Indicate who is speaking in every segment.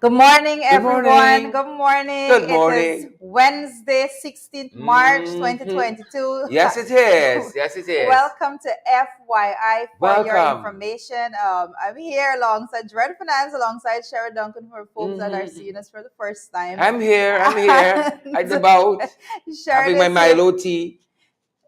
Speaker 1: Good morning,
Speaker 2: Good
Speaker 1: everyone.
Speaker 2: morning.
Speaker 1: Good morning.
Speaker 2: Good
Speaker 1: It is
Speaker 2: morning.
Speaker 1: Wednesday, 16th March
Speaker 2: hmm
Speaker 1: 2022.
Speaker 2: Yes, it is. Yes, it is.
Speaker 1: Welcome to FYI for your
Speaker 2: Welcome.
Speaker 1: information. I'm here alongside Dread Finance, alongside Sherry Duncan for folks that are
Speaker 2: hmm
Speaker 1: seeing us for the first time.
Speaker 2: I'm here. I'm here. At the boat.
Speaker 1: Sharon
Speaker 2: Having my
Speaker 1: is here.
Speaker 2: Milo tea.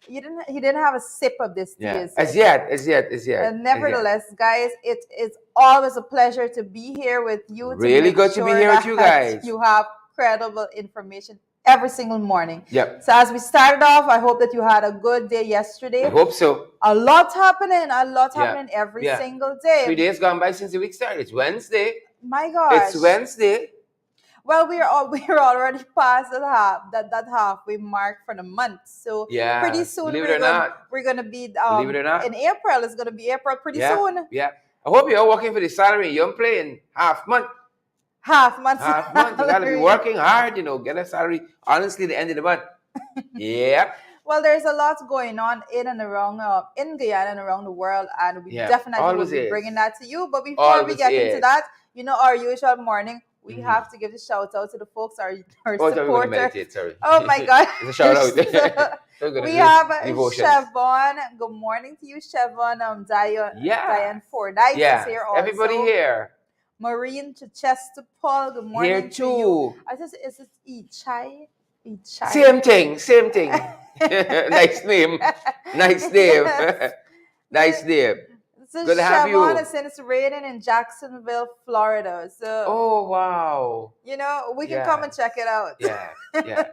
Speaker 1: He didn't have a sip of this tea,
Speaker 2: Yeah.
Speaker 1: you
Speaker 2: As
Speaker 1: said.
Speaker 2: yet. As yet. As yet. As yet.
Speaker 1: Nevertheless, guys, it is always a pleasure to be here with you to
Speaker 2: Really
Speaker 1: make
Speaker 2: good to be
Speaker 1: sure
Speaker 2: here with you
Speaker 1: that
Speaker 2: guys.
Speaker 1: you have credible information every single morning.
Speaker 2: Yep.
Speaker 1: So as we started off, I hope that you had a good day yesterday.
Speaker 2: I hope so.
Speaker 1: A lot happening
Speaker 2: Yeah.
Speaker 1: every
Speaker 2: Yeah.
Speaker 1: single day.
Speaker 2: 3 days gone by since the week started. It's Wednesday.
Speaker 1: My gosh.
Speaker 2: It's Wednesday.
Speaker 1: Well, we're already past that halfway mark for the month. So
Speaker 2: Yeah.
Speaker 1: pretty soon
Speaker 2: Believe it or not.
Speaker 1: we're gonna be
Speaker 2: Believe it or not.
Speaker 1: in April. It's gonna be April pretty soon.
Speaker 2: Yeah. I hope you're working for the salary. You're playing half month.
Speaker 1: Half month.
Speaker 2: You gotta be working hard, get a salary. Honestly, the end of the month. Yep.
Speaker 1: Well, there's a lot going on in and around in Guyana and around the world, and we definitely will be bringing that to you. But before we get into that, our usual morning, we have to give a shout out to the folks, our supporters.
Speaker 2: Meditate, sorry.
Speaker 1: Oh my God!
Speaker 2: It's a shout out.
Speaker 1: We have Chevon. Good morning to you, Chevon. Diane Fordyce is here also.
Speaker 2: Everybody here.
Speaker 1: Marine Chester Paul. Good morning
Speaker 2: here too.
Speaker 1: to you. Is it Ichai?
Speaker 2: Same thing. Nice name. Nice name. Nice name.
Speaker 1: So
Speaker 2: good to have you.
Speaker 1: Is saying it's raining in Jacksonville, Florida. So
Speaker 2: wow.
Speaker 1: We can come and check it out.
Speaker 2: Yeah.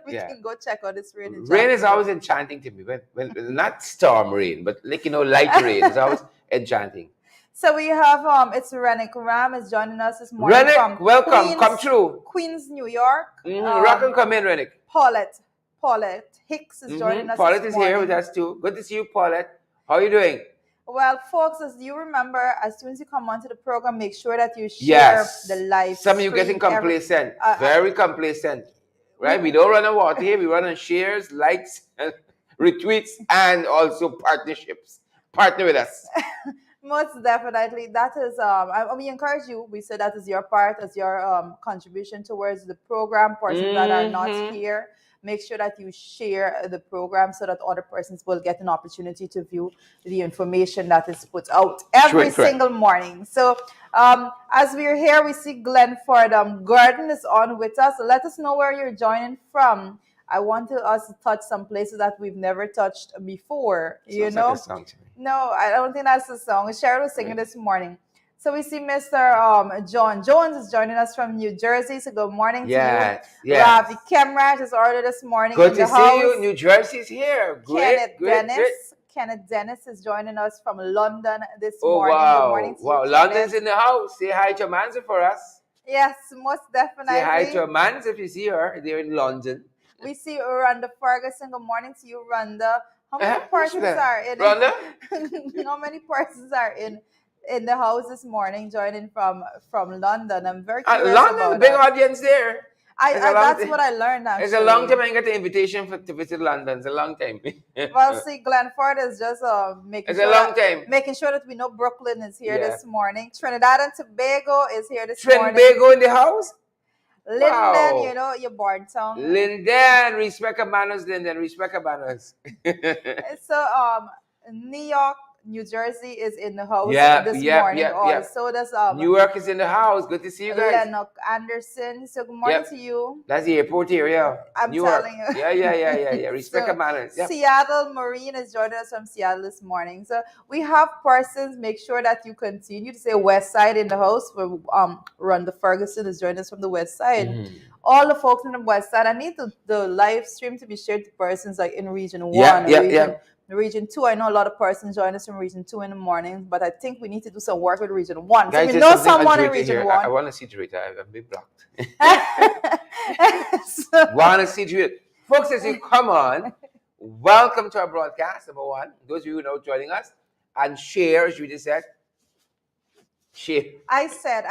Speaker 1: We can go check out this rain.
Speaker 2: Rain is always enchanting to me. When not storm rain, but light rain is always enchanting.
Speaker 1: So we have it's Renick Ram is joining us this morning.
Speaker 2: Renick, welcome. Come true.
Speaker 1: Queens, New York.
Speaker 2: Rock and come in, Renick.
Speaker 1: Paulette Hicks is joining us.
Speaker 2: Paulette is here with us too. Good to see you, Paulette. How are you doing?
Speaker 1: Well, folks, as you remember, as soon as you come onto the program, make sure that you share the live.
Speaker 2: Some of you getting complacent, very complacent, right? We don't run on water here. We run on shares, likes, retweets, and also partnerships. Partner with us.
Speaker 1: Most definitely. That is, we encourage you. We say that is your part, as your contribution towards the program. Persons that are not here, make sure that you share the program so that other persons will get an opportunity to view the information that is put out every single morning. So as we're here, we see Glenford Gordon is on with us. So let us know where you're joining from. I want us to touch some places that we've never touched before. Like no, I don't think that's the song. Cheryl was singing this morning. So we see Mr. John Jones is joining us from New Jersey. So good morning to you. Ravi Kemraj is early this morning.
Speaker 2: Good to see you. New Jersey's here. Great.
Speaker 1: Kenneth Dennis is joining us from London this morning.
Speaker 2: Wow.
Speaker 1: Good morning to you,
Speaker 2: London's in the house. Say hi to Amanza for us.
Speaker 1: Yes, most definitely.
Speaker 2: Say hi to Amanza if you see her. They're in London.
Speaker 1: We see Rhonda Ferguson. Good morning to you, Rhonda. How many persons are in?
Speaker 2: Rhonda?
Speaker 1: How many persons are in the house this morning joining from London? I'm very curious
Speaker 2: London,
Speaker 1: about
Speaker 2: big audience there.
Speaker 1: That's what I learned actually.
Speaker 2: It's a long time I get the invitation to visit London. It's a long time.
Speaker 1: Well, see, Glenford is just making sure that we know Brooklyn is here this morning. Trinidad and Tobago is here this morning.
Speaker 2: Tobago in the house?
Speaker 1: Linden, your born town.
Speaker 2: Linden, respect our manners, Linden, respect our manners.
Speaker 1: So, New York, New Jersey is in the house this morning. So does
Speaker 2: Newark is in the house. Good to see you guys.
Speaker 1: Lennox Anderson. So good morning to you.
Speaker 2: That's the airport area.
Speaker 1: I'm telling you.
Speaker 2: Yeah. Respect our manners.
Speaker 1: Seattle Marine is joining us from Seattle this morning. So we have persons. Make sure that you continue to say West Side in the house. Where Rhonda Ferguson is joining us from the West Side. All the folks in the West Side. I need the live stream to be shared to persons like in Region 1. Region 2, I know a lot of persons join us from Region 2 in the morning, but I think we need to do some work with Region 1.
Speaker 2: Guys,
Speaker 1: so we know someone in Region 1.
Speaker 2: I want to see Dorita. I've been blocked. Want to see Dorita. Folks, as you come on, welcome to our broadcast, number one. Those of you who are now joining us, and share, as you just said. Share.
Speaker 1: I said,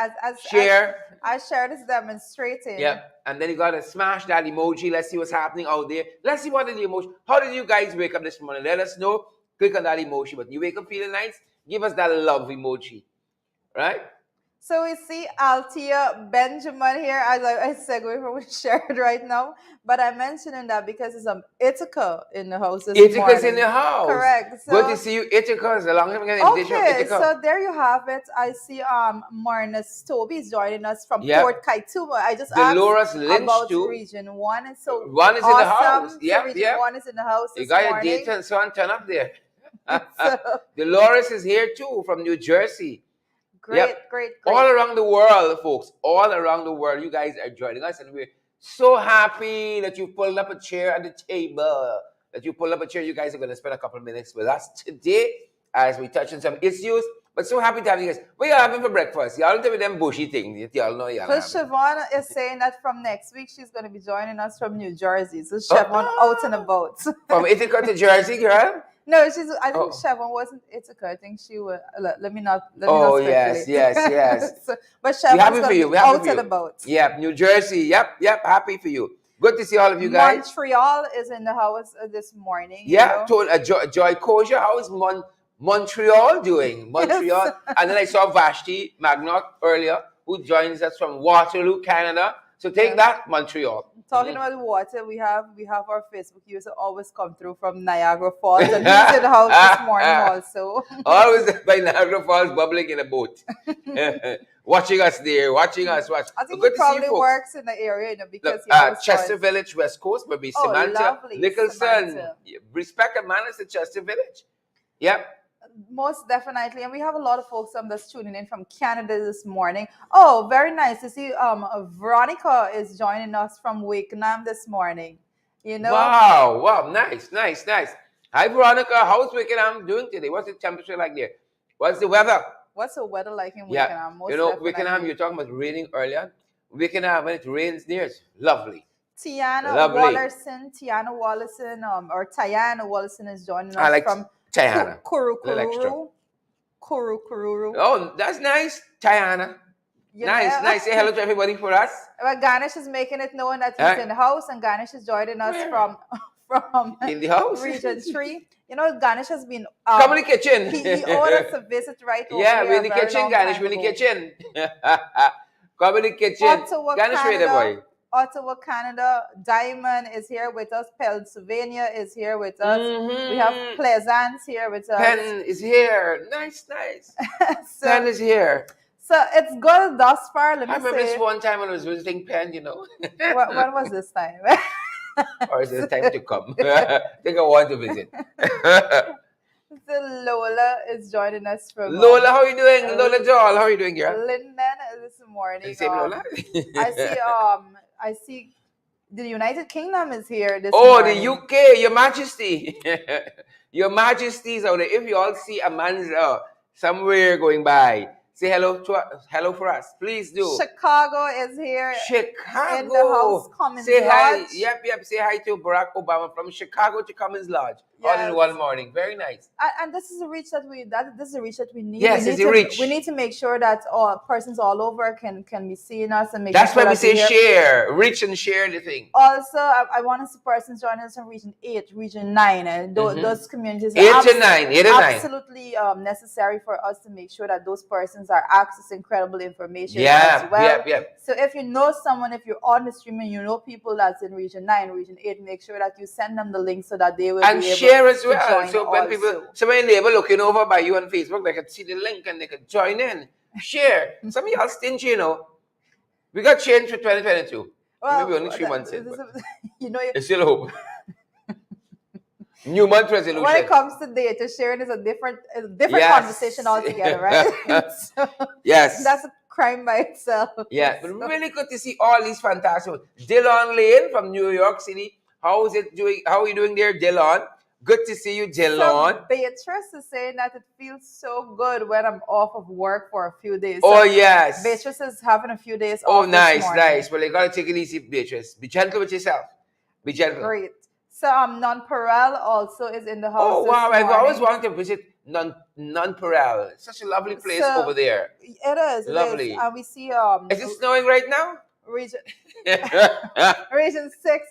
Speaker 2: share.
Speaker 1: I shared this demonstrating.
Speaker 2: Yep. And then you got to smash that emoji. Let's see what's happening out there. Let's see what is the emoji. How did you guys wake up this morning? Let us know. Click on that emoji. But you wake up feeling nice, give us that love emoji. Right?
Speaker 1: So we see Altia Benjamin here, as I segue from what we shared right now. But I'm mentioning that because it's Ithaca in the house this morning.
Speaker 2: Ithaca's in the house.
Speaker 1: Correct.
Speaker 2: Good to see you, Ithaca. It's a long time we got an invitation from
Speaker 1: Okay,
Speaker 2: Ithaca.
Speaker 1: so there you have it. I see Marna Stobie is joining us from Port Kaituma. I just asked about Region 1. And so
Speaker 2: one is in the house.
Speaker 1: So Region 1 is in the house this
Speaker 2: morning. You got
Speaker 1: morning.
Speaker 2: your data and so on, turn up there. Dolores is here too from New Jersey.
Speaker 1: Great.
Speaker 2: All around the world, folks. All around the world, you guys are joining us, and we're so happy that you pulled up a chair at the table. You guys are going to spend a couple of minutes with us today as we touch on some issues. But so happy to have you guys. What are you having for breakfast? Y'all tell me them bushy things. Y'all know y'all.
Speaker 1: So Siobhan is saying that from next week she's going to be joining us from New Jersey. So Siobhan out and about.
Speaker 2: From Ithaca to Jersey, girl?
Speaker 1: No, I think Siobhan wasn't Ithaca. I think she was. Let me not speculate.
Speaker 2: Yes.
Speaker 1: But Siobhan's going to be out and about.
Speaker 2: Yep, New Jersey. Yep. Happy for you. Good to see all of you guys.
Speaker 1: Montreal is in the house this morning.
Speaker 2: Yeah, Joy Koja. How is Montreal doing? Montreal. And then I saw Vashti Magnot earlier, who joins us from Waterloo, Canada. So take that, Montreal.
Speaker 1: Talking about water, we have our Facebook user always come through from Niagara Falls, and he's in the house this morning also.
Speaker 2: Always by Niagara Falls, bubbling in a boat, watching us there, watching us.
Speaker 1: I think he probably works in the area, because
Speaker 2: Chester Village, West Coast, maybe Samantha Nicholson. Samantha. Respect and manners at Chester Village. Yep.
Speaker 1: Most definitely, and we have a lot of folks that's tuning in from Canada this morning. Oh, very nice to see. Veronica is joining us from Wakenham this morning.
Speaker 2: Wow, nice. Hi, Veronica. How's Wakenham doing today? What's the temperature like there? What's the weather?
Speaker 1: What's the weather like in Wakenham?
Speaker 2: Yeah, Wakenham. You're talking about raining earlier. Wakenham, when it rains near, it's lovely.
Speaker 1: Tiana Wallerson, is joining us from
Speaker 2: Tiana.
Speaker 1: Kurukuru.
Speaker 2: Oh, that's nice, Tiana. Nice. Say hello to everybody for us.
Speaker 1: Well, Ganesh is making it known that he's in the house, and Ganesh is joining us from
Speaker 2: in the house,
Speaker 1: Region 3. Ganesh has been
Speaker 2: come in the kitchen.
Speaker 1: He owed us a visit right over here.
Speaker 2: We're in the kitchen, Ganesh. We're in the kitchen. Come in the kitchen. Ganesh, ready, boy.
Speaker 1: Ottawa, Canada. Diamond is here with us. Pennsylvania is here with us. We have Pleasance here with us.
Speaker 2: Penn is here. Nice. Penn is here.
Speaker 1: So it's good thus far.
Speaker 2: I remember this one time when I was visiting Penn,
Speaker 1: When was this time?
Speaker 2: Or is it time to come? I think I want to visit.
Speaker 1: So Lola is joining us from
Speaker 2: Lola, how are you doing? Lola Doll, how are you doing, girl?
Speaker 1: Linden this morning.
Speaker 2: Same Lola?
Speaker 1: I see the United Kingdom is here this morning.
Speaker 2: The UK, Your Majesty. Your Majesties out there. If you all see a man's somewhere going by, say hello for us. Please do.
Speaker 1: Chicago is here.
Speaker 2: Chicago.
Speaker 1: In the house, Cummins
Speaker 2: Lodge.
Speaker 1: Hi.
Speaker 2: Yep. Say hi to Barack Obama from Chicago to Cummins Lodge. Yes. All in one morning. Very nice.
Speaker 1: And this is a reach that we need.
Speaker 2: Yes, it's a reach.
Speaker 1: We need to make sure that persons all over can be seeing us and make
Speaker 2: That's
Speaker 1: sure
Speaker 2: why we say share. Reach and share the thing.
Speaker 1: Also, I want to see persons joining us from Region 8, Region 9, and those communities
Speaker 2: 8 and 9.
Speaker 1: Absolutely necessary for us to make sure that those persons are accessing credible information as well.
Speaker 2: Yeah.
Speaker 1: So if you know someone, if you're on the stream and you know people that's in Region 9, Region 8, make sure that you send them the link so that they will be able
Speaker 2: share as well. So when somebody neighbor looking over by you on Facebook, they could see the link and they could join in. Share. Some of y'all stingy, We got change for 2022.
Speaker 1: Well,
Speaker 2: maybe only 3 months in.
Speaker 1: It's
Speaker 2: still hope. New month resolution.
Speaker 1: When it comes to data sharing, is a different conversation altogether, right?
Speaker 2: Yes.
Speaker 1: That's a crime by itself.
Speaker 2: Yeah, but really good to see all these fantastic ones. Dylan Lane from New York City. How is it doing? How are you doing there, Dylan? Good to see you, Dylan.
Speaker 1: So Beatrice is saying that it feels so good when I'm off of work for a few days.
Speaker 2: So yes.
Speaker 1: Beatrice is having a few days
Speaker 2: off.
Speaker 1: Oh,
Speaker 2: nice. Well, you gotta take it easy, Beatrice. Be gentle with yourself. Be gentle.
Speaker 1: Great. So Nonpareil also is in the house.
Speaker 2: Oh wow! I've always wanted to visit Nonpareil. It's such a lovely place over there.
Speaker 1: It is lovely. And we see
Speaker 2: Is it snowing right now?
Speaker 1: Region 6,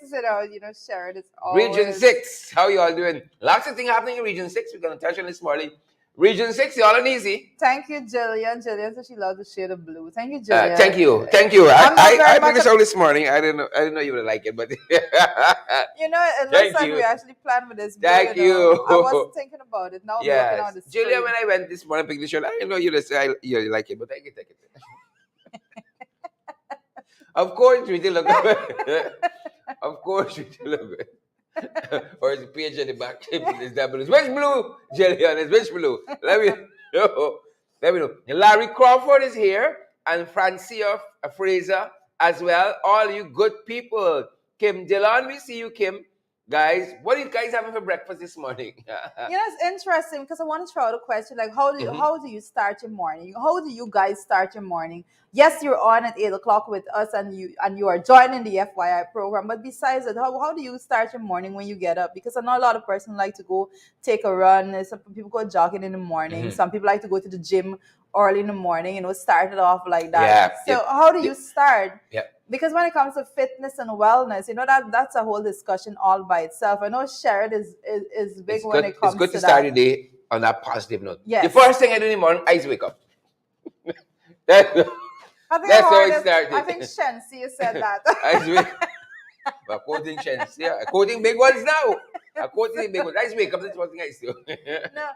Speaker 1: Sharon is always...
Speaker 2: Region 6. How you all doing? Lots of things happening in Region 6. We're going to touch on this morning. Region 6, y'all and easy.
Speaker 1: Thank you, Jillian. Jillian said she loves the shade of blue. Thank you, Jillian.
Speaker 2: Thank you. Thank you.
Speaker 1: I'm not very
Speaker 2: I
Speaker 1: much
Speaker 2: picked this out this morning. I didn't know you would like it, but
Speaker 1: You know, it looks
Speaker 2: Thank
Speaker 1: like
Speaker 2: you.
Speaker 1: we actually planned with this.
Speaker 2: Thank
Speaker 1: You know.
Speaker 2: you.
Speaker 1: I wasn't thinking about it. Now I'm looking
Speaker 2: Yes.
Speaker 1: on the
Speaker 2: Julia,
Speaker 1: screen.
Speaker 2: when I went this morning, picked the shirt, I didn't know you you like it, but thank you, thank you. Of course, we did look good. Of course, we did look good. Or is the page at the back? Is that blue? Which blue, Jillian? Is which blue? Let me know. Let me know. Larry Crawford is here, and Francia Fraser as well. All you good people. Kim Dillon, we see you, Kim. Guys, what are you guys having for breakfast this morning?
Speaker 1: You know, it's interesting because I want to throw out a question like, how do you start your morning? How do you guys start your morning? Yes, you're on at 8 o'clock with us, and you are joining the FYI program. But besides that, how do you start your morning when you get up? Because I know a lot of persons like to go take a run. Some people go jogging in the morning. Some people like to go to the gym early in the morning. You know, start it off like that.
Speaker 2: Yeah,
Speaker 1: So how do you start?
Speaker 2: Yeah.
Speaker 1: Because when it comes to fitness and wellness, you know, that's a whole discussion all by itself. I know Sharon is big when it comes to that.
Speaker 2: It's good to start the day on that positive note.
Speaker 1: Yes.
Speaker 2: The first thing I do in the morning, I wake up. That's how it started.
Speaker 1: I think Shensi said that.
Speaker 2: I wake up. I'm quoting Shensi. Yeah, I'm quoting big ones now. I'm quoting big ones. I wake up. That's one thing I do.
Speaker 1: No.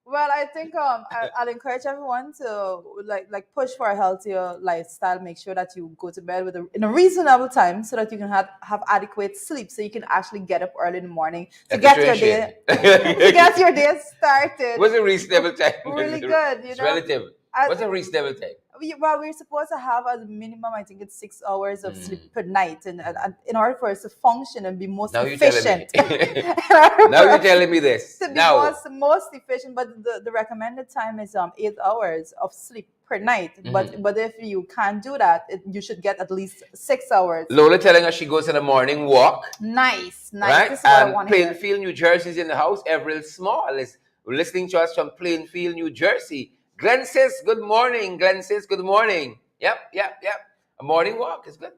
Speaker 1: Well, I think I'll encourage everyone to like push for a healthier lifestyle. Make sure that you go to bed in a reasonable time so that you can have adequate sleep, so you can actually get up early in the morning to get your day started.
Speaker 2: What's a reasonable time?
Speaker 1: Really good, you
Speaker 2: It's
Speaker 1: know.
Speaker 2: relative. What's a reasonable time?
Speaker 1: We're supposed to have as a minimum, I think it's 6 hours of sleep per night, and in order for us to function and be most efficient.
Speaker 2: Now you're telling me this.
Speaker 1: To be most efficient, but the recommended time is 8 hours of sleep per night. But if you can't do that, you should get at least 6 hours.
Speaker 2: Lola telling us she goes on a morning walk.
Speaker 1: Nice.
Speaker 2: Right?
Speaker 1: This is what I want to hear.
Speaker 2: Plainfield, New Jersey is in the house. Avril Small is listening to us from Plainfield, New Jersey. Glenn says, good morning. Glenn says, good morning. Yep. A morning walk is good.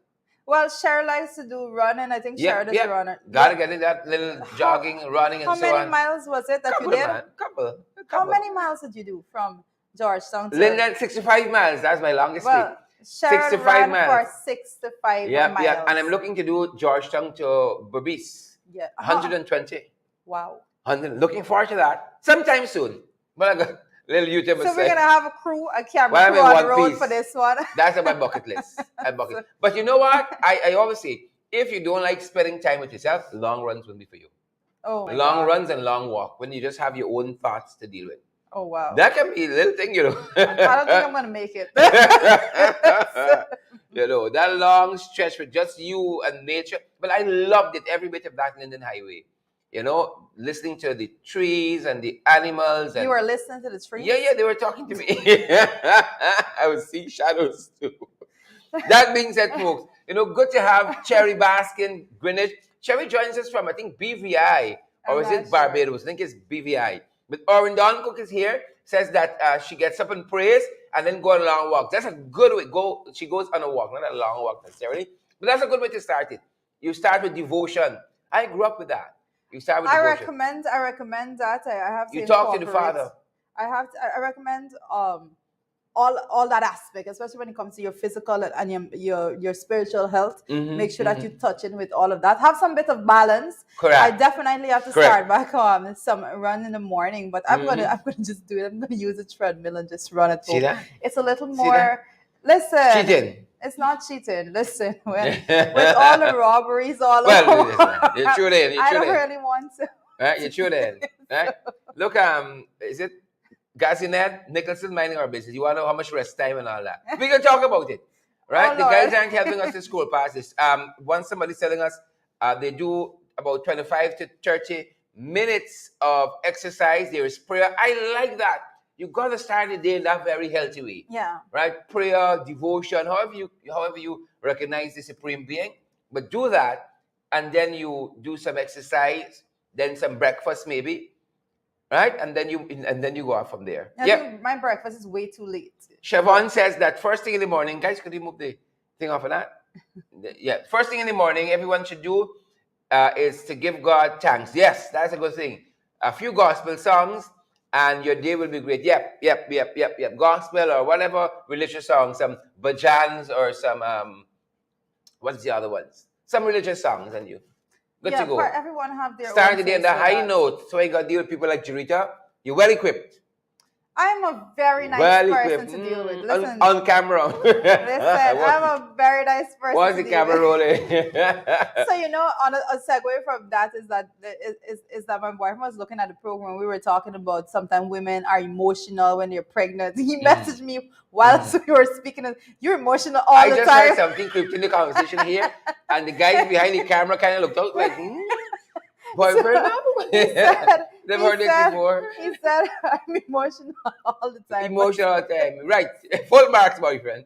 Speaker 1: Well, Cheryl likes to do running. I think Cheryl is a runner.
Speaker 2: Gotta get in that little jogging, running, and so on.
Speaker 1: How many miles was it that you did?
Speaker 2: Couple.
Speaker 1: How many miles did you do from Georgetown to
Speaker 2: Linden? 65 miles. That's my longest trip.
Speaker 1: Cheryl 65 ran miles. For 65 miles.
Speaker 2: Yeah, and I'm looking to do Georgetown to Berbice.
Speaker 1: Yeah.
Speaker 2: 120.
Speaker 1: Wow.
Speaker 2: 100. Looking forward to that. Sometime soon. But I got little YouTuber.
Speaker 1: So we're going to have a camera crew on the road for this one.
Speaker 2: That's on my bucket list. But you know what? I always say, if you don't like spending time with yourself, long runs will be for you.
Speaker 1: Oh my
Speaker 2: long
Speaker 1: God.
Speaker 2: runs and long walk, when you just have your own thoughts to deal with.
Speaker 1: Oh, wow.
Speaker 2: That can be a little thing, you know.
Speaker 1: I don't think I'm going to make it.
Speaker 2: You know, that long stretch with just you and nature. But I loved it, every bit of that Linden Highway. You know, listening to the trees and the animals. And
Speaker 1: you were listening to the trees?
Speaker 2: Yeah, they were talking to me. I was seeing shadows too. That being said, folks, you know, good to have Cherry Baskin, Greenwich. Cherry joins us from, I think, BVI. Or is it Barbados? I think it's BVI. But Orin Don Cook is here, says that she gets up and prays and then go on a long walk. That's a good way. She goes on a walk, not a long walk necessarily. But that's a good way to start it. You start with devotion. I grew up with that. You start with devotion.
Speaker 1: I recommend that. I have to
Speaker 2: You talk to the Father.
Speaker 1: I recommend all that aspect, especially when it comes to your physical and your spiritual health. Make sure that you touch in with all of that. Have some bit of balance.
Speaker 2: Correct.
Speaker 1: I definitely have to start back on some run in the morning, but I'm gonna just do it. I'm gonna use a treadmill and just run at home.
Speaker 2: See that?
Speaker 1: It's a little more. Listen.
Speaker 2: Cheating.
Speaker 1: It's not cheating. Listen, with all the robberies all over,
Speaker 2: you're true then.
Speaker 1: I don't really want to.
Speaker 2: Right, you're true then. Right? Look, is it Gazinet Nicholson minding our business? You want to know how much rest time and all that? We can talk about it, right? The guys aren't helping us to scroll past this. Once somebody's telling us they do about 25 to 30 minutes of exercise. There is prayer. I like that. You got to start the day in that very healthy way.
Speaker 1: Yeah.
Speaker 2: Right? Prayer, devotion, however you recognize the Supreme Being. But do that, and then you do some exercise, then some breakfast maybe, right? And then you go out from there.
Speaker 1: I think my breakfast is way too late.
Speaker 2: Siobhan says that first thing in the morning, guys, could you move the thing off of that? Yeah. First thing in the morning, everyone should do is to give God thanks. Yes, that's a good thing. A few gospel songs, and your day will be great. Yep. Gospel or whatever religious song, some bhajans or some what's the other ones? Some religious songs, and you good to
Speaker 1: Yeah,
Speaker 2: go.
Speaker 1: everyone have their
Speaker 2: Start
Speaker 1: own
Speaker 2: the day on
Speaker 1: taste
Speaker 2: the
Speaker 1: with
Speaker 2: high
Speaker 1: that.
Speaker 2: note, so I got to deal with people like Jarita. You're well equipped.
Speaker 1: I'm a very nice
Speaker 2: Well
Speaker 1: person
Speaker 2: equipped.
Speaker 1: to deal with.
Speaker 2: On,
Speaker 1: Listen,
Speaker 2: on camera.
Speaker 1: listen, I'm a very nice person
Speaker 2: What's
Speaker 1: to
Speaker 2: the
Speaker 1: deal
Speaker 2: camera
Speaker 1: with.
Speaker 2: rolling?
Speaker 1: So on a segue from that is that my boyfriend was looking at the program. We were talking about sometimes women are emotional when they're pregnant. He messaged me whilst we were speaking. You're emotional all
Speaker 2: I
Speaker 1: the
Speaker 2: just heard
Speaker 1: time.
Speaker 2: something creeped in the conversation here, and the guys behind the camera kind of looked out like, boyfriend now?
Speaker 1: He said,
Speaker 2: They've heard this before.
Speaker 1: he said, I'm emotional all the time.
Speaker 2: Emotional all the time. Right. Full marks, boyfriend.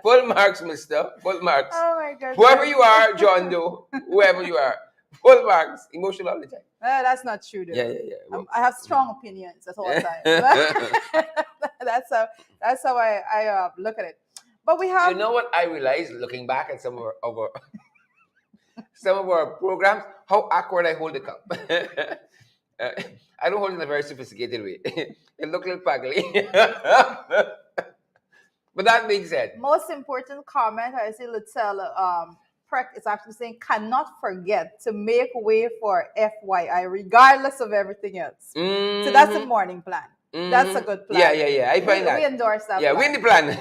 Speaker 2: Full marks, mister. Full marks.
Speaker 1: Oh my goodness.
Speaker 2: Whoever you are, John Doe, whoever you are, full marks. Emotional all the time.
Speaker 1: That's not true, though.
Speaker 2: Yeah.
Speaker 1: I have strong opinions at all times. that's how I look at it. But we have.
Speaker 2: You know what I realized looking back at some of our programs, how awkward I hold the cup. I don't hold it in a very sophisticated way. It look a little ugly. But that being said,
Speaker 1: most important comment I see Littell Prek is actually saying cannot forget to make way for FYI regardless of everything else. So that's a morning plan. That's a good plan.
Speaker 2: Yeah. I find that.
Speaker 1: We endorse that.
Speaker 2: Yeah,
Speaker 1: plan.
Speaker 2: we in the plan.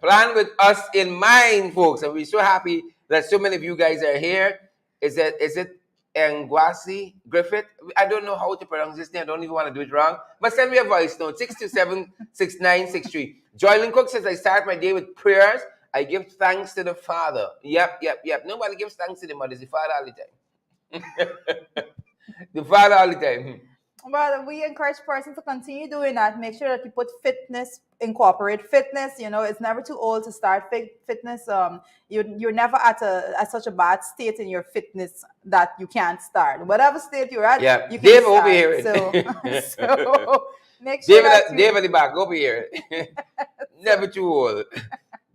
Speaker 2: Plan with us in mind, folks. And we're so happy that so many of you guys are here. Is it Ngwasi Griffith? I don't know how to pronounce this name. I don't even want to do it wrong. But send me a voice note, 627-6963. Joylyn Cook says, I start my day with prayers. I give thanks to the Father. Yep. Nobody gives thanks to the Mother. It's the Father all the time. The Father all the time.
Speaker 1: Well, we encourage persons to continue doing that. Make sure that you put incorporate fitness. It's never too old to start fitness. You're never at such a bad state in your fitness that you can't start. Whatever state you're at, you can
Speaker 2: Dave
Speaker 1: start.
Speaker 2: over here.
Speaker 1: So make sure
Speaker 2: Dave at the back, over here. Never too old.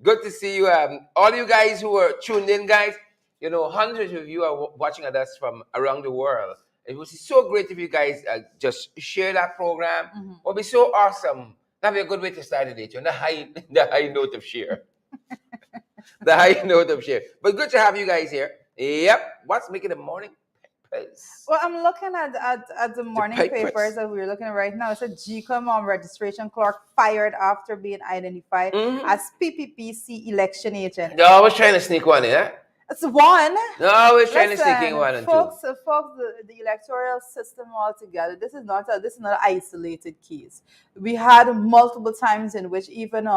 Speaker 2: Good to see you. All you guys who are tuned in, guys. Hundreds of you are watching us from around the world. It would be so great if you guys just share that program. It would be so awesome. That'd be a good way to start the day, the high note of share. The high note of share. But good to have you guys here. Yep. What's making the morning papers?
Speaker 1: Well, I'm looking at the morning papers that we're looking at right now. It said Gcom registration clerk fired after being identified as PPPC election agent.
Speaker 2: No, I was trying to sneak one in, eh?
Speaker 1: It's one.
Speaker 2: No, I was trying to sneak in one and
Speaker 1: folks, the electoral system altogether. This is not an isolated case. We had multiple times in which even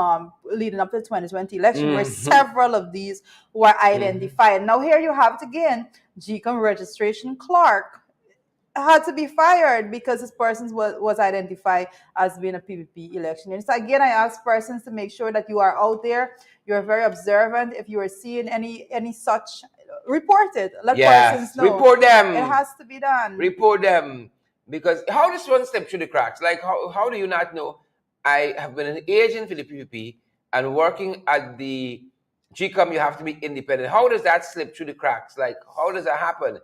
Speaker 1: leading up to the 2020 election, where several of these were identified. Now here you have it again. Gcom registration clerk had to be fired because this person was identified as being a PPP election. And so again, I ask persons to make sure that you are out there, you're very observant. If you are seeing any such, report it. Let persons know.
Speaker 2: Report them.
Speaker 1: It has to be done.
Speaker 2: Report them. Because how does one step through the cracks? Like, how do you not know? I have been an agent for the PPP and working at the Gcom, you have to be independent. How does that slip through the cracks? Like, how does that happen?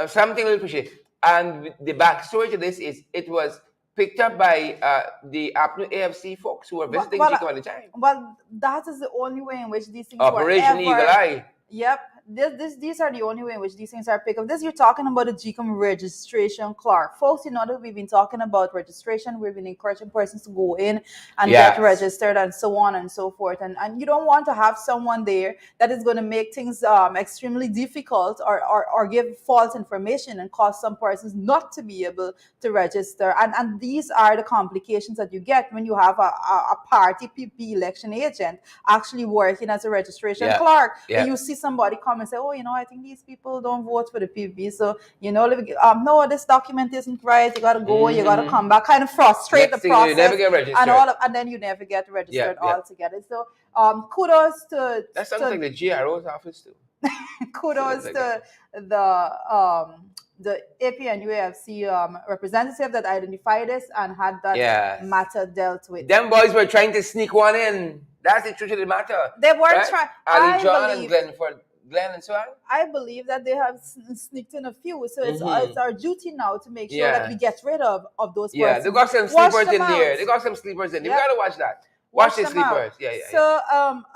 Speaker 2: Something we'll appreciate. And the backstory to this is it was picked up by the APNU AFC folks who were visiting Gcom at the time.
Speaker 1: Well, that is the only way in which these things
Speaker 2: Operation Eagle Eye.
Speaker 1: Yep. These are the only way in which these things are picked up. You're talking about the Gcom registration clerk. Folks, that we've been talking about registration. We've been encouraging persons to go in and get registered and so on and so forth. And you don't want to have someone there that is going to make things extremely difficult or give false information and cause some persons not to be able to register. And these are the complications that you get when you have a party PP election agent actually working as a registration clerk. And you see somebody come and say, I think these people don't vote for the PPP. So, no, this document isn't right. You got to go, you got to come back, kind of frustrate the process.
Speaker 2: You never get registered.
Speaker 1: And then you never get registered altogether. So, kudos to...
Speaker 2: That sounds like the GRO's office too.
Speaker 1: Kudos to the AP and UAFC representative that identified this and had that matter dealt with.
Speaker 2: Them boys were trying to sneak one in. That's the truth of the matter.
Speaker 1: They were trying.
Speaker 2: Ali John and Glenn and so on?
Speaker 1: I believe that they have sneaked in a few. So it's our duty now to make sure that we
Speaker 2: Yeah.
Speaker 1: get rid of those
Speaker 2: Yeah,
Speaker 1: persons.
Speaker 2: they got some
Speaker 1: Wash
Speaker 2: sleepers
Speaker 1: them
Speaker 2: in there.
Speaker 1: out.
Speaker 2: They got some sleepers in there.
Speaker 1: Yep.
Speaker 2: We gotta watch that. Watch
Speaker 1: Wash
Speaker 2: the
Speaker 1: them out.
Speaker 2: sleepers. Yeah.
Speaker 1: So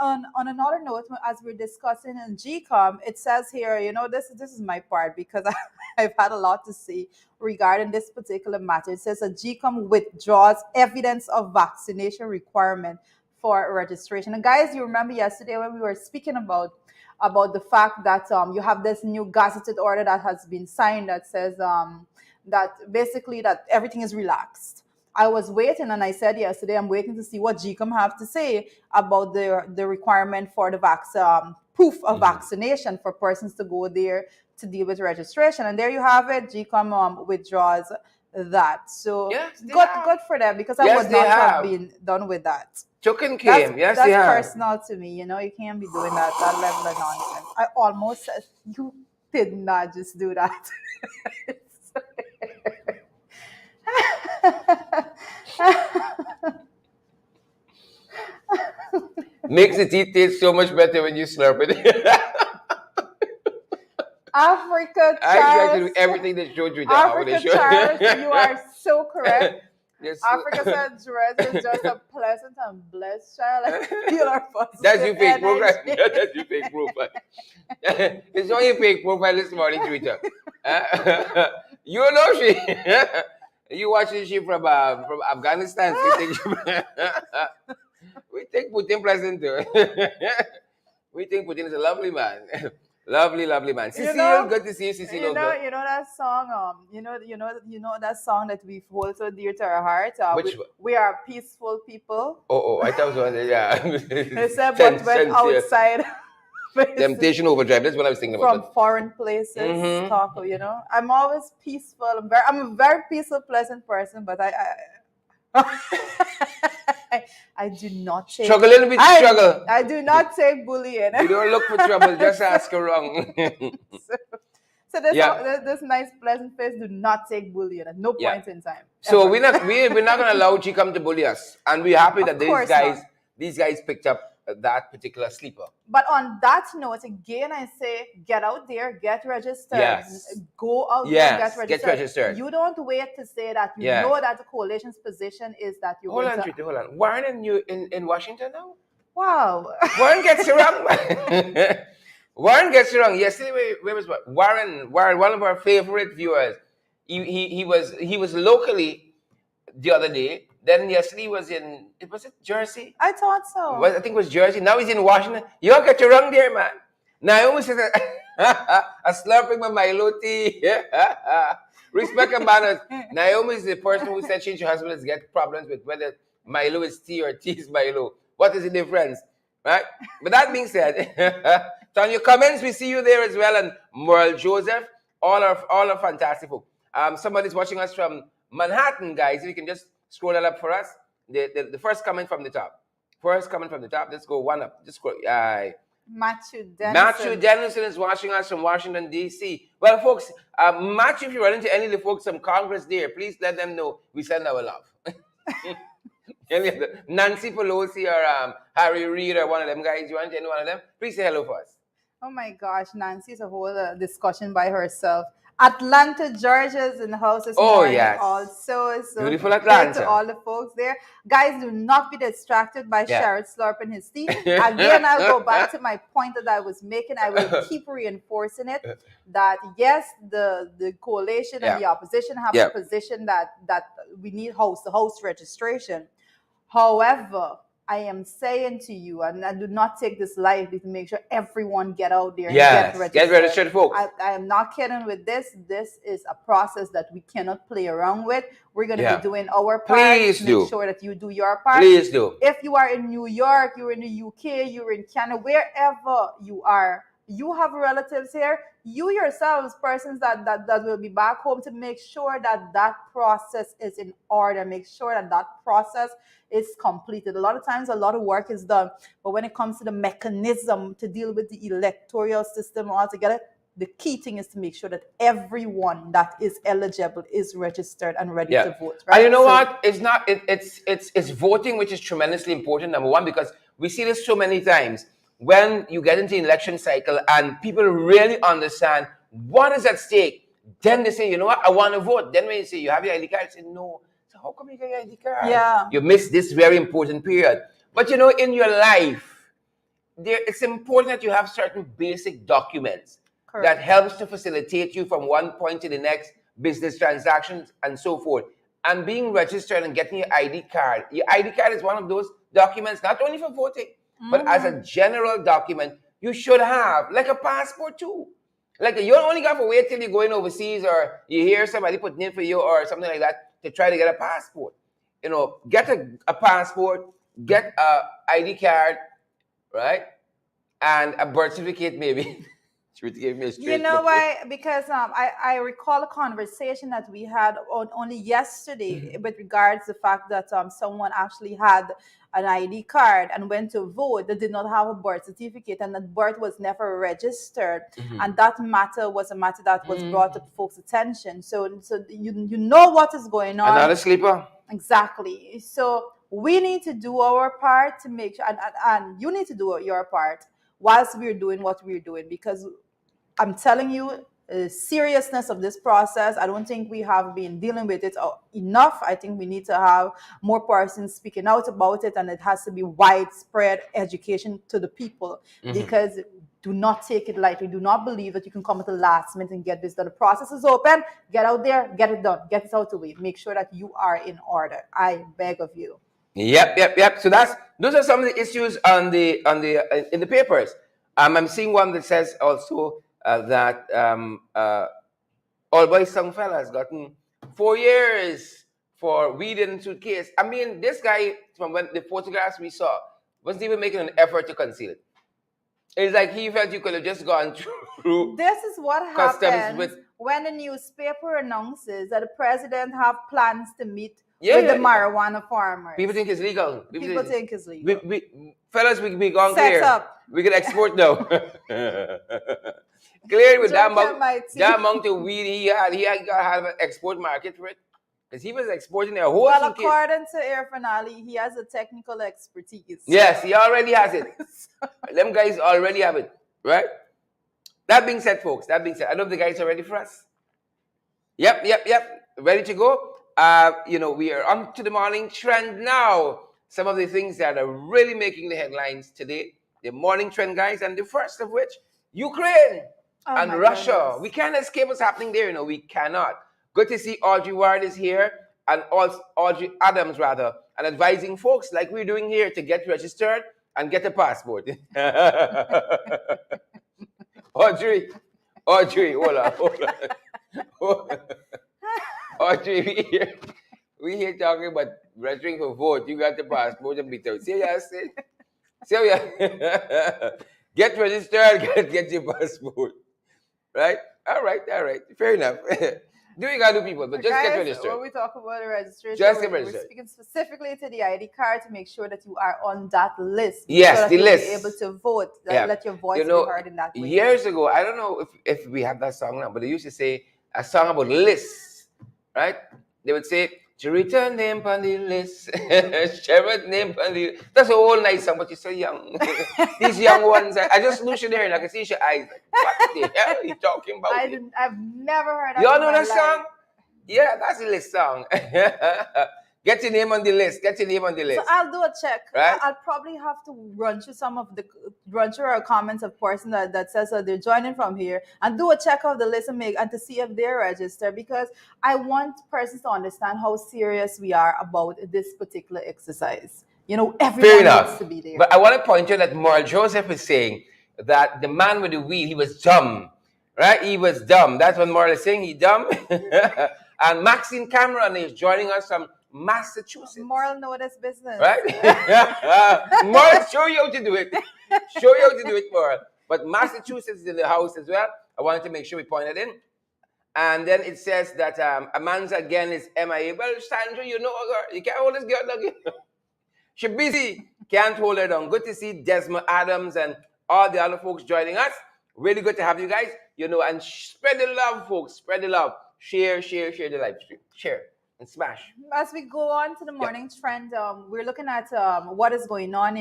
Speaker 1: on another note, as we're discussing in Gcom, it says here, this is my part because I've had a lot to say regarding this particular matter. It says that Gcom withdraws evidence of vaccination requirement for registration. And guys, you remember yesterday when we were speaking about the fact that you have this new gazetted order that has been signed that says that basically that everything is relaxed. I was waiting, and I said yesterday, I'm waiting to see what Gcom have to say about the requirement for the proof of vaccination for persons to go there to deal with registration. And there you have it. Gcom withdraws that. So
Speaker 2: Yes,
Speaker 1: good for them, because I would not have been done with that.
Speaker 2: Chokin came. Yes, they have.
Speaker 1: That's personal to me. You can't be doing that level of nonsense. I almost said you did not just do that.
Speaker 2: Makes the teeth taste so much better when you slurp it.
Speaker 1: Africa, Charles.
Speaker 2: I try to do everything that showed you that.
Speaker 1: Africa, Charles, you are so correct.
Speaker 2: Yes.
Speaker 1: Africa said dress is just a pleasant and blessed child.
Speaker 2: That's your fake profile. That's your fake profile. It's not your fake profile this morning, Twitter. You know she. You watching she from Afghanistan. We think Putin pleasant too. We think Putin is a lovely man. Lovely man. Cecile, good to see you, Cecile.
Speaker 1: You know that song. You know that song that we hold so dear to our heart.
Speaker 2: Which one?
Speaker 1: We are peaceful people.
Speaker 2: Oh, I thought it was yeah.
Speaker 1: They said, but when outside.
Speaker 2: Temptation Overdrive. That's what I was thinking about.
Speaker 1: From foreign places, talk. I'm always peaceful. I'm a very peaceful, pleasant person, but I do not take
Speaker 2: struggling with struggle.
Speaker 1: I do not take bullying.
Speaker 2: You don't look for trouble, just ask around.
Speaker 1: so this nice pleasant face do not take bullying at no point in time.
Speaker 2: So
Speaker 1: ever.
Speaker 2: we're not gonna allow Gcom to bully us. And we're happy that these guys picked up that particular sleeper.
Speaker 1: But on that note, again, I say get out there, get registered.
Speaker 2: Yes.
Speaker 1: Go out there and
Speaker 2: get registered.
Speaker 1: You don't wait to say that you know that the coalition's position is that you
Speaker 2: hold on. Warren in Washington now?
Speaker 1: Wow.
Speaker 2: Warren gets around. Warren gets around. Yesterday, where was Warren, one of our favorite viewers. He was locally the other day. Then yesterday he was in, was it Jersey?
Speaker 1: I thought so.
Speaker 2: I think it was Jersey. Now he's in Washington. You all got your wrong there, man. Naomi says, a slurping my Milo tea. Respect and manners. Naomi is the person who said she and her husband has get problems with whether Milo is tea or tea is Milo. What is the difference? Right? But that being said, so on your comments, we see you there as well. And Merle Joseph, all are fantastic folk. Somebody's watching us from Manhattan, guys. If you can just scroll that up for us. The first comment from the top. Let's go one up. Just scroll.
Speaker 1: Matthew
Speaker 2: Dennison is watching us from Washington, D.C. Well, folks, Matthew, if you run into any of the folks from Congress there, please let them know we send our love. Nancy Pelosi or Harry Reid or one of them guys, you want any one of them? Please say hello for us.
Speaker 1: Oh my gosh, Nancy's a whole discussion by herself. Atlanta, Georgia's in the house this morning.
Speaker 2: Yes.
Speaker 1: Also, so
Speaker 2: beautiful Atlanta.
Speaker 1: To all the folks there. Guys, do not be distracted by Sherrod slurping his tea. Again, I'll go back to my point that I was making. I will keep reinforcing it. That yes, the coalition and the opposition have a position that we need the host registration. However, I am saying to you, and I do not take this lightly, to make sure everyone get out there and get registered.
Speaker 2: Get registered, folks.
Speaker 1: I am not kidding with this. This is a process that we cannot play around with. We're going to be doing our part.
Speaker 2: Please do.
Speaker 1: Make sure that you do your part.
Speaker 2: Please do.
Speaker 1: If you are in New York, you're in the UK, you're in Canada, wherever you are, you have relatives here, you yourselves, persons that will be back home, to make sure that process is in order, make sure that process is completed. A lot of times, a lot of work is done, but when it comes to the mechanism to deal with the electoral system altogether, the key thing is to make sure that everyone that is eligible is registered and ready to vote. Right?
Speaker 2: And you know what? It's not. It's voting, which is tremendously important. Number one, because we see this so many times. when you get into the election cycle and people really understand what is at stake, then they say, you know what, I want to vote. Then when you say you have your ID card, you say no. So how come you get your ID card?
Speaker 1: Yeah.
Speaker 2: You miss this very important period. But you know, in your life, it's important that you have certain basic documents that
Speaker 1: Correct.
Speaker 2: helps to facilitate you from one point to the next, business transactions and so forth. And being registered and getting your ID card. Your ID card is one of those documents, not only for voting, but as a general document, you should have, like a passport too. Like you don't only got to wait till you're going overseas or you hear somebody putting in for you or something like that to try to get a passport. You know, get a passport, get a ID card, right? And a birth certificate, maybe. She gave me a straight
Speaker 1: You know
Speaker 2: look.
Speaker 1: why? Because I recall a conversation that we had only yesterday with regards to the fact that someone actually had an ID card and went to vote that did not have a birth certificate and that birth was never registered. And that matter was a matter that was brought to folks' attention. So you know what is going on.
Speaker 2: Another sleeper.
Speaker 1: Exactly. So we need to do our part to make sure, and you need to do your part whilst we're doing what we're doing, because I'm telling you, the seriousness of this process, I don't think we have been dealing with it enough. I think we need to have more persons speaking out about it, and it has to be widespread education to the people, because do not take it lightly. Do not believe that you can come at the last minute and get this done. The process is open. Get out there, get it done, get it out of the way. Make sure that you are in order. I beg of you.
Speaker 2: Yep. So those are some of the issues on the in the papers. I'm seeing one that says also that all boys young fella has gotten 4 years for weed in suitcase. I mean, this guy from when the photographs we saw wasn't even making an effort to conceal it. It's like he felt you could have just gone through.
Speaker 1: This is what
Speaker 2: customs
Speaker 1: happens
Speaker 2: with
Speaker 1: when the newspaper announces that the president have plans to meet
Speaker 2: Yeah,
Speaker 1: with the
Speaker 2: yeah.
Speaker 1: marijuana farmers.
Speaker 2: people think it's legal.
Speaker 1: People think it's legal.
Speaker 2: Fellas, we gone
Speaker 1: Set
Speaker 2: clear.
Speaker 1: up.
Speaker 2: We can export now. Clear with that
Speaker 1: Drunk and
Speaker 2: amount,
Speaker 1: mighty.
Speaker 2: that amount of weed he had got to have an export market for it. Because he was exporting a whole
Speaker 1: Well,
Speaker 2: suitcase.
Speaker 1: according to Irfan Ali, he has a technical expertise.
Speaker 2: Yes, he already has it. Them guys already have it, right? That being said, folks, I know the guys are ready for us. Yep. Ready to go. We are on to the morning trend now. Some of the things that are really making the headlines today. The morning trend, guys, and the first of which, Ukraine and Russia.
Speaker 1: Goodness.
Speaker 2: We can't escape what's happening there. We cannot. Good to see Audrey Ward is here, and also Audrey Adams, rather, and advising folks like we're doing here to get registered and get a passport. Audrey, hold on. Audrey, we here talking about registering for vote. You got the passport and be told. See what I say? Get registered, get your passport. Right? All right. Fair enough. Do you gotta do, people, but just
Speaker 1: Guys,
Speaker 2: get registered.
Speaker 1: when we talk about the registration,
Speaker 2: Just get
Speaker 1: we're
Speaker 2: registered.
Speaker 1: speaking specifically to the ID card to make sure that you are on that list.
Speaker 2: Yes,
Speaker 1: so that
Speaker 2: the
Speaker 1: you'll
Speaker 2: list.
Speaker 1: Be able to vote.
Speaker 2: Yeah.
Speaker 1: Let your voice be heard in that way.
Speaker 2: Years ago, I don't know if we have that song now, but they used to say a song about lists, right? They would say, Charita name on the list, Sherrod name on the. That's a whole nice song, but you're so young. These young ones, I just lose you there and I can see your eyes. Like, what the hell are you talking about?
Speaker 1: I've never heard.
Speaker 2: Y'all know that song? Yeah, that's the list song. Get your name on the list.
Speaker 1: So I'll do a check.
Speaker 2: Right?
Speaker 1: I'll probably have to run through our comments of person that says they're joining from here and do a check of the list and to see if they're registered, because I want persons to understand how serious we are about this particular exercise. Everyone needs to be there.
Speaker 2: But I want to point out that Moral Joseph is saying that the man with the wheel, he was dumb. Right? He was dumb. That's what Moral is saying. He dumb. And Maxine Cameron is joining us from Massachusetts.
Speaker 1: Moral know this business.
Speaker 2: Right? Moral, show you how to do it. Moral. But Massachusetts is in the house as well. I wanted to make sure we pointed in. And then it says that Amanda again is MIA. Well, Sandra, you know her. You can't hold this girl down. She's busy. Can't hold her down. Good to see Desmond Adams and all the other folks joining us. Really good to have you guys. And spread the love, folks. Spread the love. Share the live stream. Share. and smash.
Speaker 1: As we go on to the
Speaker 2: Yeah.
Speaker 1: morning trend, we're looking at what is going on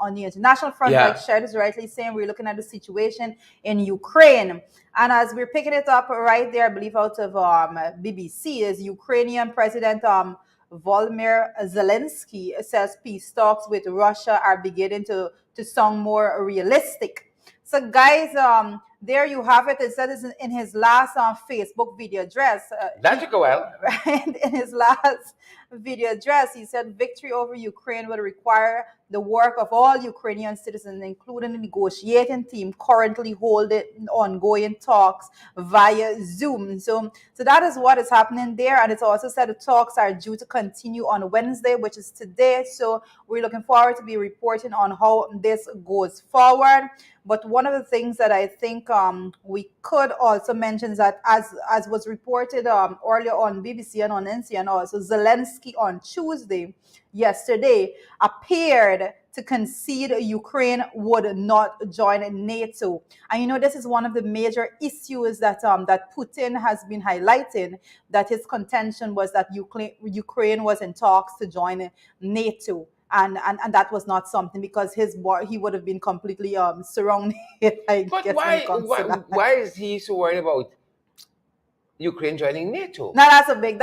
Speaker 1: on the international front.
Speaker 2: Yeah.
Speaker 1: Like Shed is rightly saying, we're looking at the situation in Ukraine, and as we're picking it up right there, I believe out of BBC, is Ukrainian President Volodymyr Zelensky says peace talks with Russia are beginning to sound more realistic. So, guys, there you have it. It says in his last Facebook video address.
Speaker 2: That took a while.
Speaker 1: In his last video address, he said victory over Ukraine will require the work of all Ukrainian citizens, including the negotiating team currently holding ongoing talks via Zoom. So that is what is happening there. And it's also said the talks are due to continue on Wednesday, which is today. So we're looking forward to be reporting on how this goes forward. But one of the things that I think we could also mention is that, as was reported earlier on BBC and on NC, and also Zelensky on Tuesday, yesterday, appeared to concede Ukraine would not join NATO. And you know, this is one of the major issues that that Putin has been highlighting, that his contention was that Ukraine was in talks to join NATO. And that was not something, because he would have been completely surrounded.
Speaker 2: But why is he so worried about Ukraine joining NATO?
Speaker 1: No, that's a big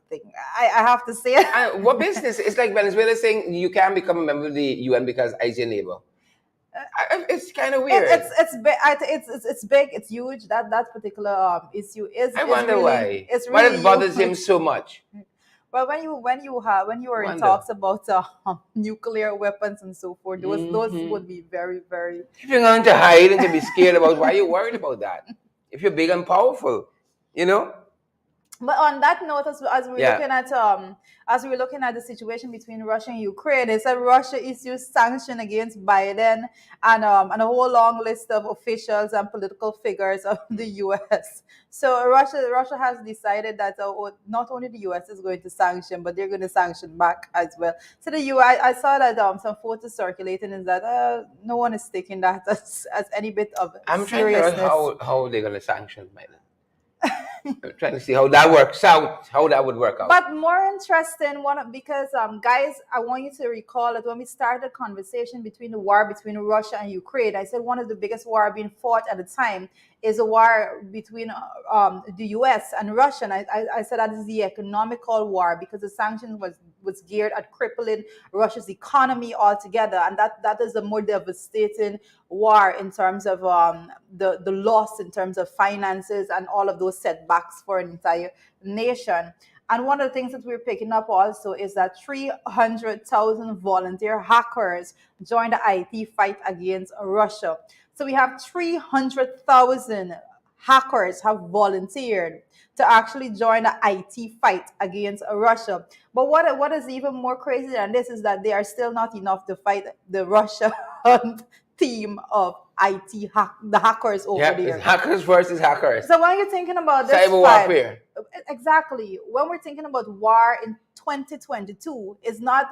Speaker 1: thing. I have to say it.
Speaker 2: What business? It's like Venezuela saying you can't become a member of the UN because I's your neighbor. It's kind of weird.
Speaker 1: It's big. It's huge. That particular issue is.
Speaker 2: I wonder
Speaker 1: really,
Speaker 2: why.
Speaker 1: It's
Speaker 2: Why
Speaker 1: really
Speaker 2: it bothers
Speaker 1: huge.
Speaker 2: him so much.
Speaker 1: Well, when you are in
Speaker 2: Wonder.
Speaker 1: talks about nuclear weapons and so forth, those would be very, very.
Speaker 2: If you're going to hide and to be scared about, why are you worried about that? If you're big and powerful, you know.
Speaker 1: But on that note, as we're looking at the situation between Russia and Ukraine, it said Russia issues sanction against Biden and a whole long list of officials and political figures of the U.S. So Russia has decided that not only the U.S. is going to sanction, but they're going to sanction back as well. So the U.S. I saw that some photos circulating is that no one is taking that as any bit of
Speaker 2: I'm
Speaker 1: seriousness.
Speaker 2: trying to figure out how they're going to sanction Biden. I'm trying to see how that works out, how that would work out.
Speaker 1: But more interesting because guys, I want you to recall that when we started the conversation between the war between Russia and Ukraine, I said one of the biggest war being fought at the time is a war between the US and Russia. And I said that is the economical war, because the sanctions was geared at crippling Russia's economy altogether, and that is a more devastating war in terms of the loss in terms of finances and all of those setbacks for an entire nation. And one of the things that we're picking up also is that 300,000 volunteer hackers joined the IT fight against Russia. So we have 300,000 hackers have volunteered to actually join the IT fight against Russia. But what is even more crazy than this is that they are still not enough to fight the Russian team of the hackers over there.
Speaker 2: It's hackers versus hackers.
Speaker 1: So when you're thinking about this
Speaker 2: cyber warfare,
Speaker 1: exactly, when we're thinking about war in 2022, is not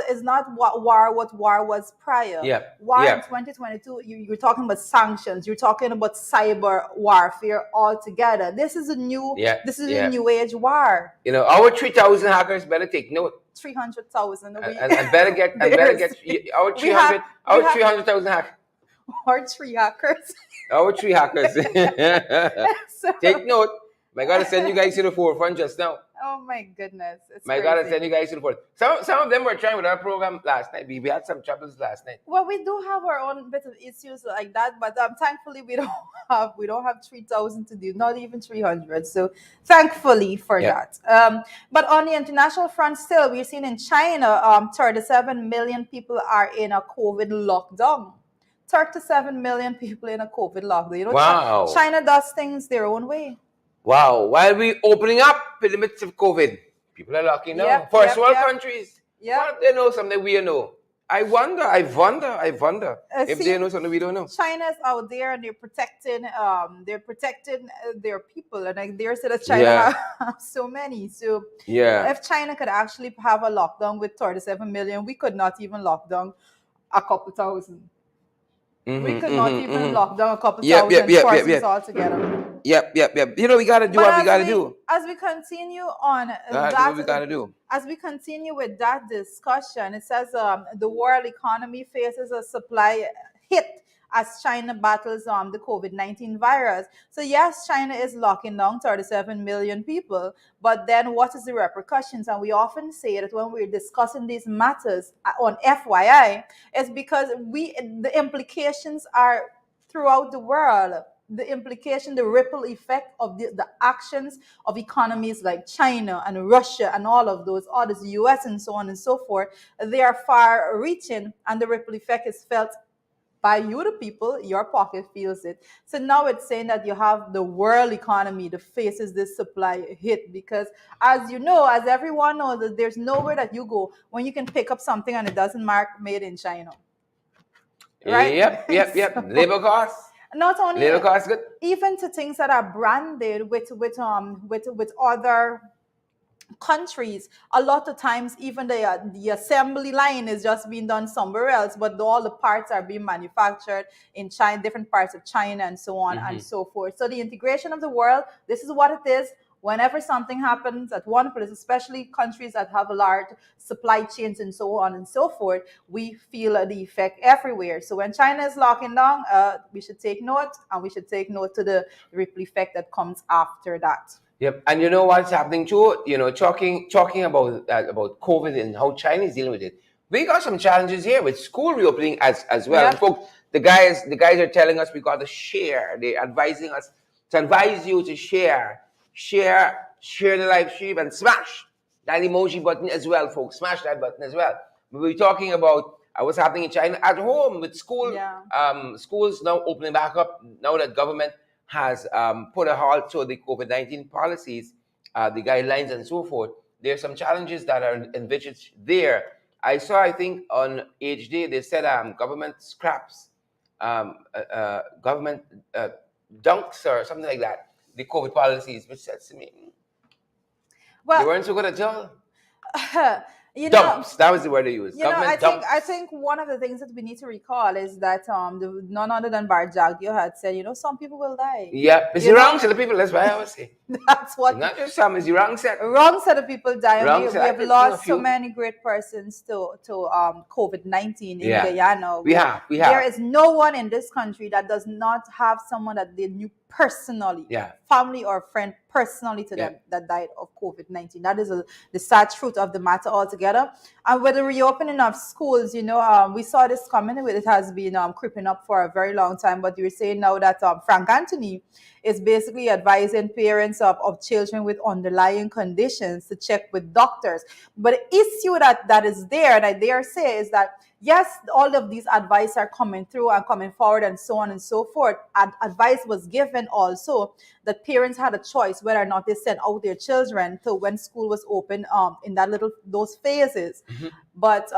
Speaker 1: what war was prior. War in 2022, you're talking about sanctions, you're talking about cyber warfare altogether. This is a new a new age war.
Speaker 2: You know, our 3,000 hackers better take note.
Speaker 1: 300,000.
Speaker 2: And better get our 300,000 hackers.
Speaker 1: Or 3 hackers.
Speaker 2: Our 3 hackers. Take note. My God, I send you guys to the forefront just now.
Speaker 1: Oh my goodness.
Speaker 2: My God, I send you guys to the forefront. Some of them were trying with our program last night. We had some troubles last night.
Speaker 1: Well, we do have our own bit of issues like that, but thankfully we don't have 3,000 to do, not even 300. So thankfully for that. But on the international front, still we're seeing in China, 37 million people are in a COVID lockdown. 37 million people in a COVID lockdown. You know,
Speaker 2: wow.
Speaker 1: China does things their own way.
Speaker 2: Wow. While we opening up in the midst of COVID, people are locking down. First world countries. What if they know something we don't know? I wonder if they know something we don't know.
Speaker 1: China's out there and they're protecting their people, and like they said that China have so many. So if China could actually have a lockdown with 37 million, we could not even lock down a couple thousand. We could not even lock down a couple thousand persons altogether.
Speaker 2: Yep. You know, we gotta do
Speaker 1: But
Speaker 2: what we gotta do.
Speaker 1: as we continue on
Speaker 2: Gotta do what we gotta do.
Speaker 1: as we continue with that discussion, it says the world economy faces a supply hit as China battles the COVID-19 virus. So yes, China is locking down 37 million people, but then what is the repercussions? And we often say that when we're discussing these matters on FYI, is because the implications are throughout the world. The implication, the ripple effect of the actions of economies like China and Russia and all of those others, the US and so on and so forth, they are far reaching, and the ripple effect is felt by you, the people. Your pocket feels it. So now it's saying that you have the world economy that faces this supply hit because, as you know, as everyone knows, that there's nowhere that you go when you can pick up something and it doesn't mark made in China, right?
Speaker 2: Yep. Labor costs.
Speaker 1: Not only
Speaker 2: Labor costs good.
Speaker 1: even to things that are branded with other countries, a lot of times even the assembly line is just being done somewhere else, but all the parts are being manufactured in China, different parts of China and so on and so forth. So the integration of the world, this is what it is. Whenever something happens at one place, especially countries that have a large supply chains and so on and so forth, we feel the effect everywhere. So when China is locking down, we should take note, and we should take note to the ripple effect that comes after that.
Speaker 2: Yep, and you know what's happening too? You know, talking about COVID and how China is dealing with it. We got some challenges here with school reopening as well.
Speaker 1: Yep.
Speaker 2: Folks, the guys are telling us we got to share. They're advising us to advise you to share the live stream and smash that emoji button as well, folks. Smash that button as well. We're talking about what's happening in China at home with school.
Speaker 1: Yeah.
Speaker 2: Schools now opening back up now that government has put a halt to the COVID-19 policies, the guidelines, and so forth. There are some challenges that are envisaged there. I saw, I think, on HD, they said government scraps, government dunks or something like that, the COVID policies, which says to me, they weren't so good at all. Dumps. That was the word they used.
Speaker 1: I think one of the things that we need to recall is that none other than Bart Jagdeo had said, some people will die.
Speaker 2: Yeah, it's the wrong set of people. That's why I always say.
Speaker 1: That's what.
Speaker 2: It's not just some. It's the wrong set.
Speaker 1: Wrong set of people die. We have lost so
Speaker 2: few.
Speaker 1: many great persons to COVID-19 in
Speaker 2: Yeah.
Speaker 1: Guyana.
Speaker 2: We have.
Speaker 1: There is no one in this country that does not have someone that they knew personally, family or friend personally to them that died of COVID-19. That is the sad truth of the matter altogether. And with the reopening of schools, we saw this coming. It has been creeping up for a very long time. But you're saying now that Frank Anthony is basically advising parents of children with underlying conditions to check with doctors. But the issue that is there, and I dare say, is that yes, all of these advice are coming through and coming forward and so on and so forth. Advice was given also that parents had a choice whether or not they sent out their children to when school was open in those phases. But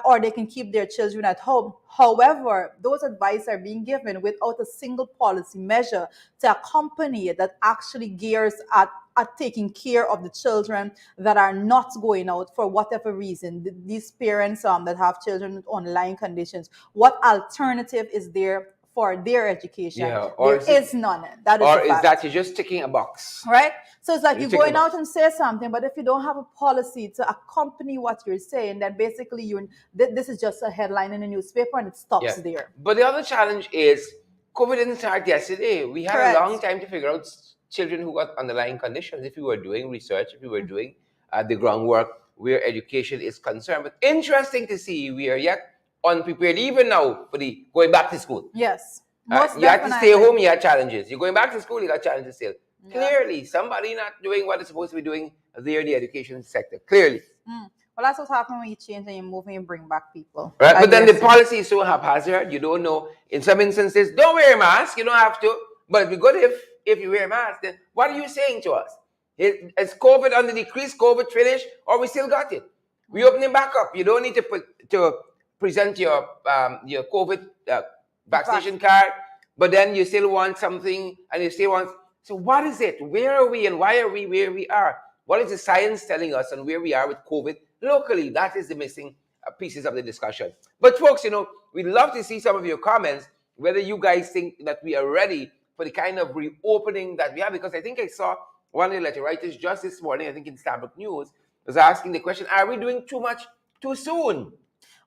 Speaker 1: or they can keep their children at home. However, those advice are being given without a single policy measure to accompany it that actually gears at taking care of the children that are not going out for whatever reason. These parents that have children with online conditions, what alternative is there for their education?
Speaker 2: Yeah,
Speaker 1: there is none. That is
Speaker 2: or
Speaker 1: the fact.
Speaker 2: Is that you're just ticking a box?
Speaker 1: Right? So it's like you're going out and say something, but if you don't have a policy to accompany what you're saying, then basically this is just a headline in a newspaper and it stops there.
Speaker 2: But the other challenge is COVID didn't start yesterday. We had a long time to figure out children who got underlying conditions. If we were doing research, if we were doing the groundwork where education is concerned. But interesting to see, we are yet unprepared even now for the going back to school.
Speaker 1: Yes.
Speaker 2: You had to stay home, you had challenges. You're going back to school, you got challenges still. Clearly, somebody not doing what it's supposed to be doing there in the education sector. Clearly.
Speaker 1: Well, that's what's happening when you change and you move and you bring back people.
Speaker 2: Right, but then the policy is so haphazard, you don't know. In some instances, don't wear a mask, you don't have to. But it'd be good if you wear a mask, then what are you saying to us? Is COVID on the decrease, COVID finished, or we still got it? We opening back up. You don't need to present your COVID vaccination card, but then you still want something, and you still want. So what is it? Where are we, and why are we where we are? What is the science telling us on where we are with COVID locally? That is the missing pieces of the discussion. But folks, we'd love to see some of your comments, whether you guys think that we are ready for the kind of reopening that we have. Because I think I saw one of the letter writers just this morning, I think in Starbucks News, was asking the question, are we doing too much too soon?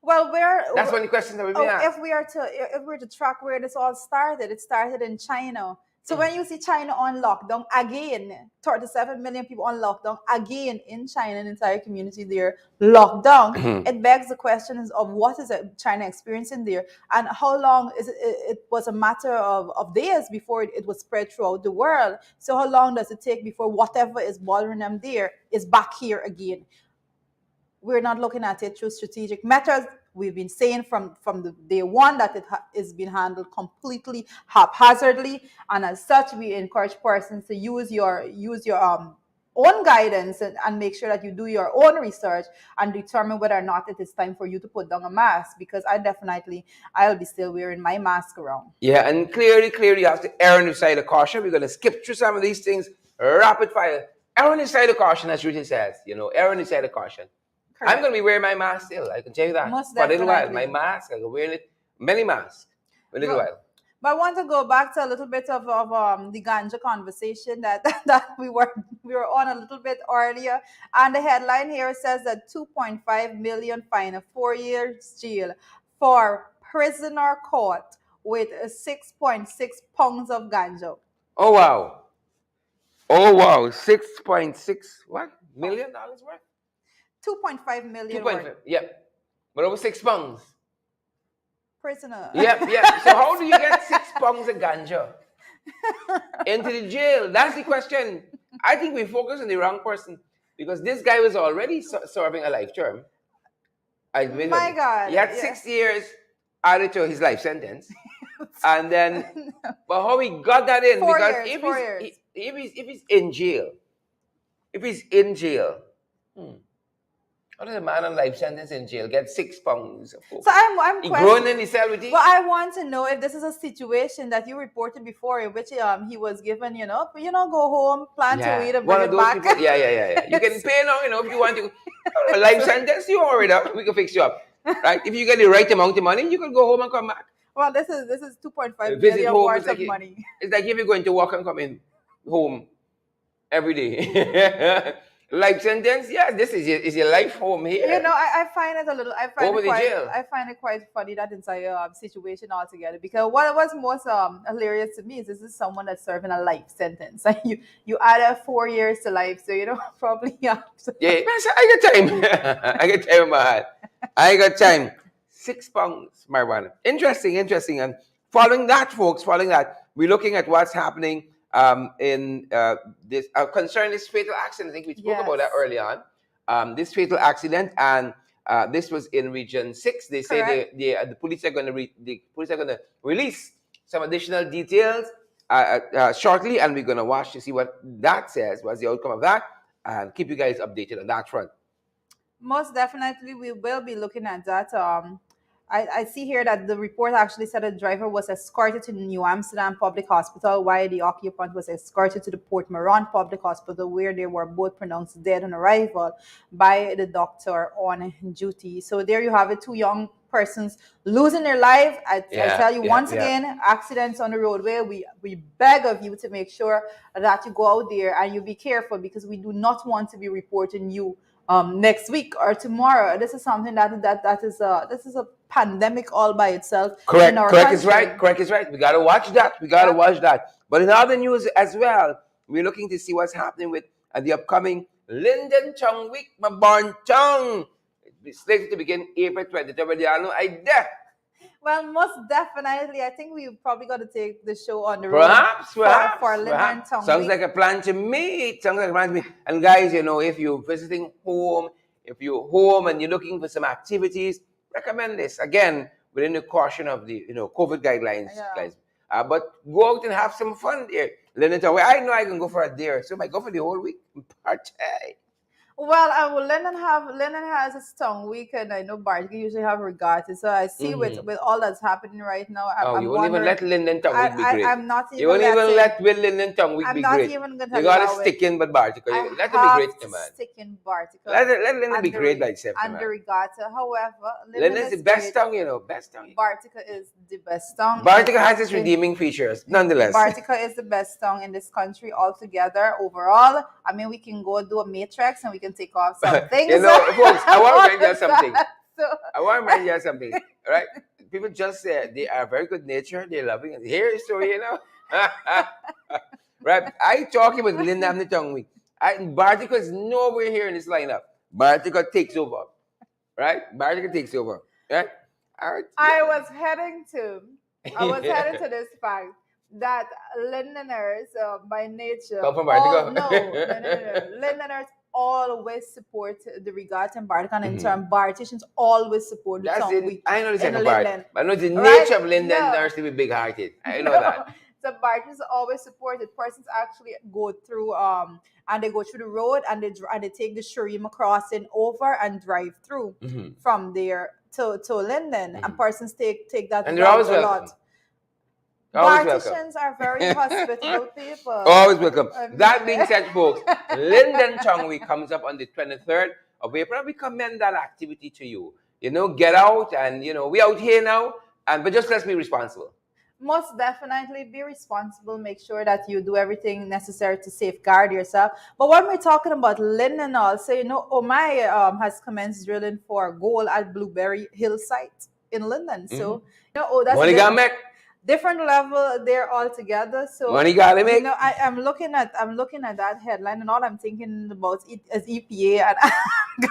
Speaker 1: Well,
Speaker 2: That's one of the questions that we may ask.
Speaker 1: if we're to track where this all started, it started in China. So when you see China on lockdown again, 37 million people on lockdown again in China, an entire community there locked down, it begs the questions of what is China experiencing there, and how long is it? It was a matter of days before it was spread throughout the world. So how long does it take before whatever is bothering them there is back here again? We're not looking at it through strategic methods. We've been saying from the day one that it is being handled completely haphazardly, and as such, we encourage persons to use your own guidance and make sure that you do your own research and determine whether or not it is time for you to put down a mask. Because I'll be still wearing my mask around.
Speaker 2: Yeah, and clearly, you have to err on the side of caution. We're going to skip through some of these things rapid fire. Err on the side of caution, as Ruthie says. Err on the side of caution. Correct. I'm going to be wearing my mask still. I can tell you that.
Speaker 1: Most
Speaker 2: for a little while.
Speaker 1: definitely.
Speaker 2: My mask, I can wear it. Many masks. For a little while.
Speaker 1: But I want to go back to a little bit of the ganja conversation that we were on a little bit earlier. And the headline here says that 2.5 million fine of 4 years jail for prisoner caught with 6.6 pounds of ganja.
Speaker 2: Oh wow. 6.6 what? $million worth?
Speaker 1: 2.5 million.
Speaker 2: 2.5. Yep. But over 6 pounds.
Speaker 1: Prisoner.
Speaker 2: Yep. So how do you get 6 pounds of ganja into the jail? That's the question. I think we focus on the wrong person, because this guy was already serving a life term.
Speaker 1: My God.
Speaker 2: He had 6 years added to his life sentence. And then, but how he got that in?
Speaker 1: 4
Speaker 2: because
Speaker 1: years.
Speaker 2: if he's in jail, how does a man on life sentence in jail get 6 pounds?
Speaker 1: So I'm
Speaker 2: he grown in the cell with it.
Speaker 1: Well, I want to know if this is a situation that you reported before, in which he was given, go home, plan to wait and bring it back.
Speaker 2: People, yeah. You can pay now, if you want to. A life sentence, you already up. We can fix you up, right? If you get the right amount of money, you can go home and come back.
Speaker 1: Well, this is 2.5 million worth of money.
Speaker 2: It's like if you're going to work and come in home every day. Life sentence, yeah. This is your life home here.
Speaker 1: I find it a little. I find it quite funny, that entire situation altogether. Because what was most hilarious to me is this is someone that's serving a life sentence. You add 4 years to life, so probably
Speaker 2: yeah. I got time. I got time in my heart. I got time. 6 pounds marijuana. Interesting. And following that, folks, we're looking at what's happening in this concerning this fatal accident. I think we spoke about that early on. This fatal accident, and this was in Region 6. They say the police are going to release some additional details shortly, and we're going to watch to see what that says, what's the outcome of that, and keep you guys updated on that front.
Speaker 1: Most definitely, we will be looking at that. I see here that the report actually said the driver was escorted to the New Amsterdam Public Hospital, while the occupant was escorted to the Port Moran Public Hospital, where they were both pronounced dead on arrival by the doctor on duty. So there you have it, 2 young persons losing their life. I tell you once again, accidents on the roadway, we beg of you to make sure that you go out there and you be careful, because we do not want to be reporting you next week or tomorrow. This is something that is a pandemic all by itself.
Speaker 2: Correct is right. We gotta watch that. But in other news as well, we're looking to see what's happening with the upcoming Linden Chung Week. My born Chung. It's slated to begin April 23rd.
Speaker 1: Well, most definitely. I think we probably got to take the show on the road.
Speaker 2: Perhaps.
Speaker 1: For Linden Chung
Speaker 2: Sounds
Speaker 1: Week.
Speaker 2: like a plan to me. And guys, if you're visiting home, if you're home and you're looking for some activities, recommend this. Again, within the caution of the COVID guidelines, guys. But go out and have some fun there. Linden Chung Week. I know I can go for a day, so I might go for the whole week and party.
Speaker 1: Well, Linden has its tongue week, and I know Bartley usually have regatta. So I see with all that's happening right now,
Speaker 2: Oh,
Speaker 1: I'm
Speaker 2: you won't even
Speaker 1: wondering.
Speaker 2: let Linden Tongue Week be great.
Speaker 1: I'm not
Speaker 2: You
Speaker 1: even
Speaker 2: won't even
Speaker 1: letting.
Speaker 2: let Will Linden Tongue Week
Speaker 1: I'm
Speaker 2: be
Speaker 1: not
Speaker 2: great.
Speaker 1: even
Speaker 2: You
Speaker 1: gonna
Speaker 2: gotta
Speaker 1: allow it.
Speaker 2: stick in with Bartico.
Speaker 1: I
Speaker 2: Let it be
Speaker 1: have
Speaker 2: great,
Speaker 1: to
Speaker 2: man.
Speaker 1: stick in Bartica
Speaker 2: Let Linden be
Speaker 1: and
Speaker 2: great by itself,
Speaker 1: and the
Speaker 2: man.
Speaker 1: regatta. However, Linden
Speaker 2: Linden's the
Speaker 1: is
Speaker 2: best
Speaker 1: great.
Speaker 2: tongue, best tongue.
Speaker 1: Bartica is the best tongue
Speaker 2: Bartico has its redeeming features, nonetheless.
Speaker 1: Bartica is the best tongue in this country altogether overall. I mean, we can go do a matrix and we can take off some things.
Speaker 2: Folks, I want to remind you something.
Speaker 1: So,
Speaker 2: I want to remind you something, right? People just say they are very good nature, they're loving it. Here's the story, right? I talking with Linda on the tongue week. Bartico is nowhere here in this lineup. Bartico takes over, right? Bartico takes over, right? All right.
Speaker 1: I was heading to this fact that Lindeners by nature
Speaker 2: Come from Bartico.
Speaker 1: no. Lindeners always support the regatta and Bartica, and in turn, Barticians always support the
Speaker 2: That's
Speaker 1: tongue
Speaker 2: it.
Speaker 1: week
Speaker 2: I know the
Speaker 1: in
Speaker 2: second part.
Speaker 1: Linden.
Speaker 2: I know the
Speaker 1: Right?
Speaker 2: nature of Linden
Speaker 1: No.
Speaker 2: nurse to be big hearted. I know
Speaker 1: No.
Speaker 2: that.
Speaker 1: So Barticians always support it. Persons actually go through and they go through the road and they take the Shurima crossing over and drive through from there to Linden, and persons take that
Speaker 2: And they're
Speaker 1: route
Speaker 2: always
Speaker 1: a
Speaker 2: welcome.
Speaker 1: lot.
Speaker 2: Always welcome.
Speaker 1: Barticians are very hospitable people.
Speaker 2: Always welcome.
Speaker 1: I mean,
Speaker 2: That being said, folks, Linden Tongue Week comes up on the 23rd of April. We commend that activity to you. Get out and, we out here now, but just let's be responsible.
Speaker 1: Most definitely be responsible. Make sure that you do everything necessary to safeguard yourself. But when we're talking about Linden also, Omai has commenced drilling for gold at Blueberry Hill site in Linden. So, that's
Speaker 2: Money got make.
Speaker 1: different level there altogether. So
Speaker 2: money got to make.
Speaker 1: I'm looking at that headline, and all I'm thinking about is EPA and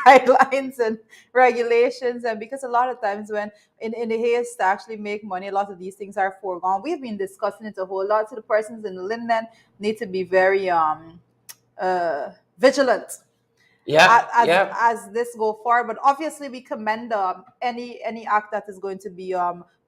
Speaker 1: guidelines and regulations. And because a lot of times when in the haste to actually make money, a lot of these things are foregone. We've been discussing it a whole lot. So the persons in Linden need to be very vigilant. As this go forward, but obviously we commend any act that is going to be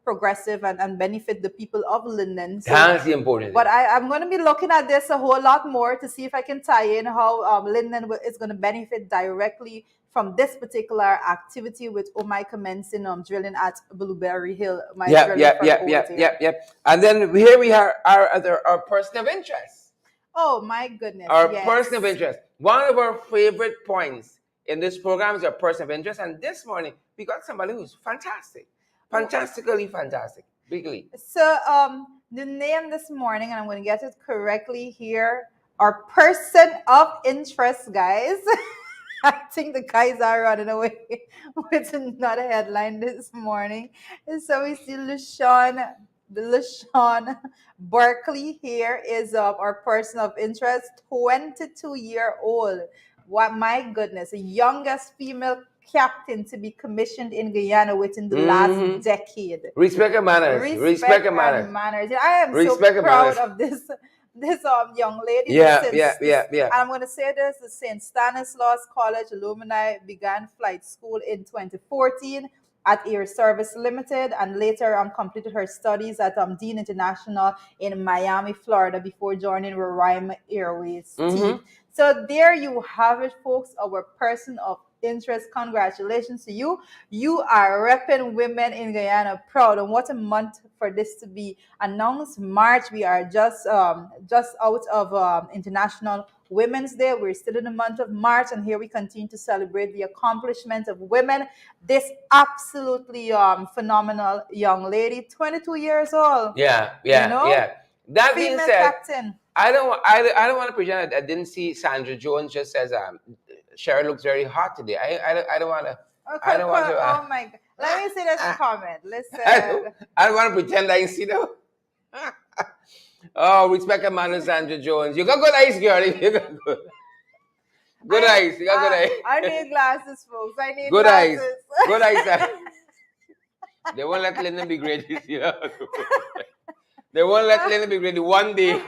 Speaker 1: progressive and benefit the people of Linden. So,
Speaker 2: that's the important thing.
Speaker 1: But I'm going to be looking at this a whole lot more to see if I can tie in how Linden is going to benefit directly from this particular activity with Omai commencing drilling at Blueberry Hill.
Speaker 2: Yeah. And then here we have our person of interest.
Speaker 1: Oh my goodness!
Speaker 2: Our person of interest. One of our favorite points in this program is our person of interest, and this morning we got somebody who's fantastic, fantastically fantastic, bigly.
Speaker 1: So the name this morning, and I'm going to get it correctly here, our person of interest, guys. I think the guys are running away with another headline this morning. And so we see LaShawn Berkeley here is our person of interest, 22-year-old. What, my goodness, the youngest female captain to be commissioned in Guyana within the last decade.
Speaker 2: Respect and manners. Respect and
Speaker 1: manners. I am so proud of this young lady.
Speaker 2: Yeah.
Speaker 1: I'm going to say this: the St. Stanislaus College alumni began flight school in 2014 at Air Service Limited, and later completed her studies at Dean International in Miami, Florida, before joining Roraima Airways team. So there you have it, folks, our person of interest. Congratulations to you. You are repping women in Guyana proud. And what a month for this to be announced. March, we are just out of International Women's Day. We're still in the month of March, and here we continue to celebrate the accomplishments of women. This absolutely phenomenal young lady, 22 years old.
Speaker 2: Yeah. That being said, captain. I don't want to pretend I didn't see Sandra Jones just says Cheryl looks very hot today. I don't want to.
Speaker 1: Okay, I don't want to. Oh my God! Let me see this comment. Listen.
Speaker 2: I don't want to pretend I didn't see that. Oh, respect a man, Sandra Jones. You got good eyes, girl. You got good eyes. You got good eyes.
Speaker 1: I need glasses, folks. I need
Speaker 2: good
Speaker 1: glasses.
Speaker 2: Eyes. Good eyes. They won't let Linden be great this year. They won't let Linden be great one day.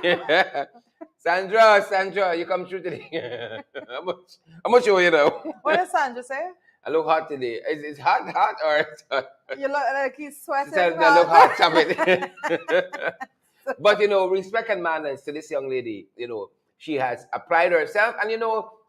Speaker 2: Sandra, you come through today. How much you know?
Speaker 1: What does Sandra say?
Speaker 2: I look hot today. Is hot or it's hot?
Speaker 1: You look like he's sweating.
Speaker 2: She said, I look hot, stop it. But respect and manners to this young lady. She has applied herself, and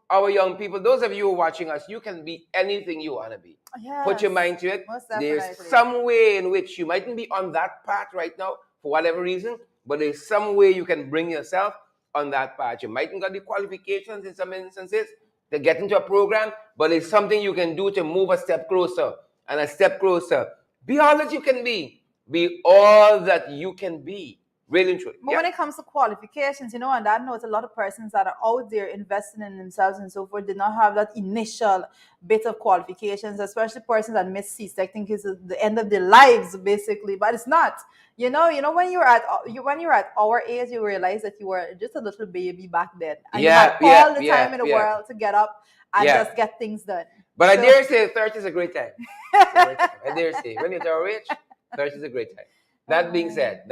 Speaker 2: our young people, those of you who are watching us, you can be anything you want to be. Put your
Speaker 1: Yes,
Speaker 2: mind to it.
Speaker 1: most
Speaker 2: There's
Speaker 1: definitely.
Speaker 2: some way in which you mightn't be on that path right now for whatever reason, but there's some way you can bring yourself on that path. You mightn't got the qualifications in some instances to get into a program, but it's something you can do to move a step closer and a step closer. Be all that you can be. Be all that you can be. Really and truly.
Speaker 1: But when it comes to qualifications, on that note, a lot of persons that are out there investing in themselves and so forth did not have that initial bit of qualifications, especially persons that miss seats. I think is the end of their lives, basically. But it's not. When you're at our age, you realize that you were just a little baby back then, and you had all the time in the world to get up and just get things done.
Speaker 2: But I dare say 30 is a great time. I dare say when you're our age, 30 is a great time. That being said,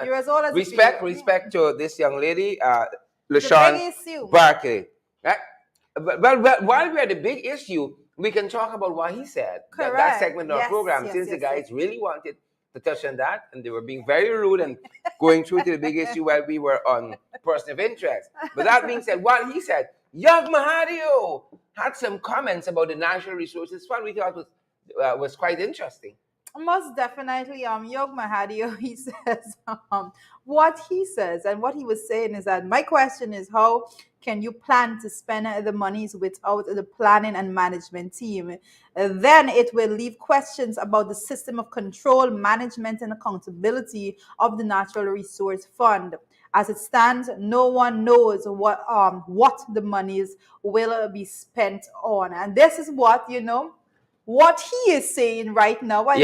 Speaker 1: you're as old as
Speaker 2: respect to this young lady, LaShawn Barkley. Right? But while we're at the big issue, we can talk about what he said. That segment of our program, since the guys really wanted to touch on that, and they were being very rude and going through to the big issue while we were on person of interest. But that being said, what he said, Young Mahadio had some comments about the natural resources fund, we thought was quite interesting.
Speaker 1: Most definitely, Yog Mahadio, he says, what he says, and what he was saying is that my question is, how can you plan to spend the monies without the planning and management team? Then it will leave questions about the system of control, management, and accountability of the Natural Resource Fund. As it stands, no one knows what the monies will be spent on, and this is what what he is saying right now, and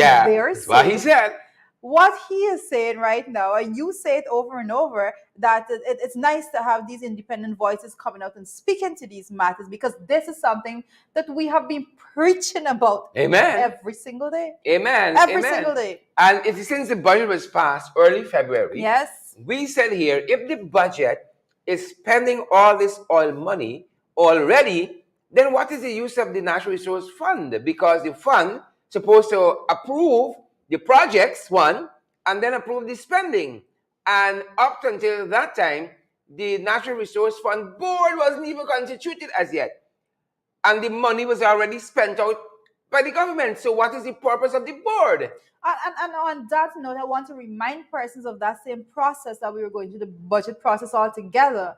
Speaker 2: what he said.
Speaker 1: What he is saying right now, and you say it over and over, that it's nice to have these independent voices coming out and speaking to these matters, because this is something that we have been preaching about every single day. Every single day.
Speaker 2: And since the budget was passed early February,
Speaker 1: yes,
Speaker 2: we said here, if the budget is spending all this oil money already, then what is the use of the Natural Resource Fund? Because the fund supposed to approve the projects, one, and then approve the spending. And up until that time, the Natural Resource Fund board wasn't even constituted as yet. And the money was already spent out by the government. So what is the purpose of the board?
Speaker 1: And on that note, I want to remind persons of that same process that we were going through, the budget process altogether.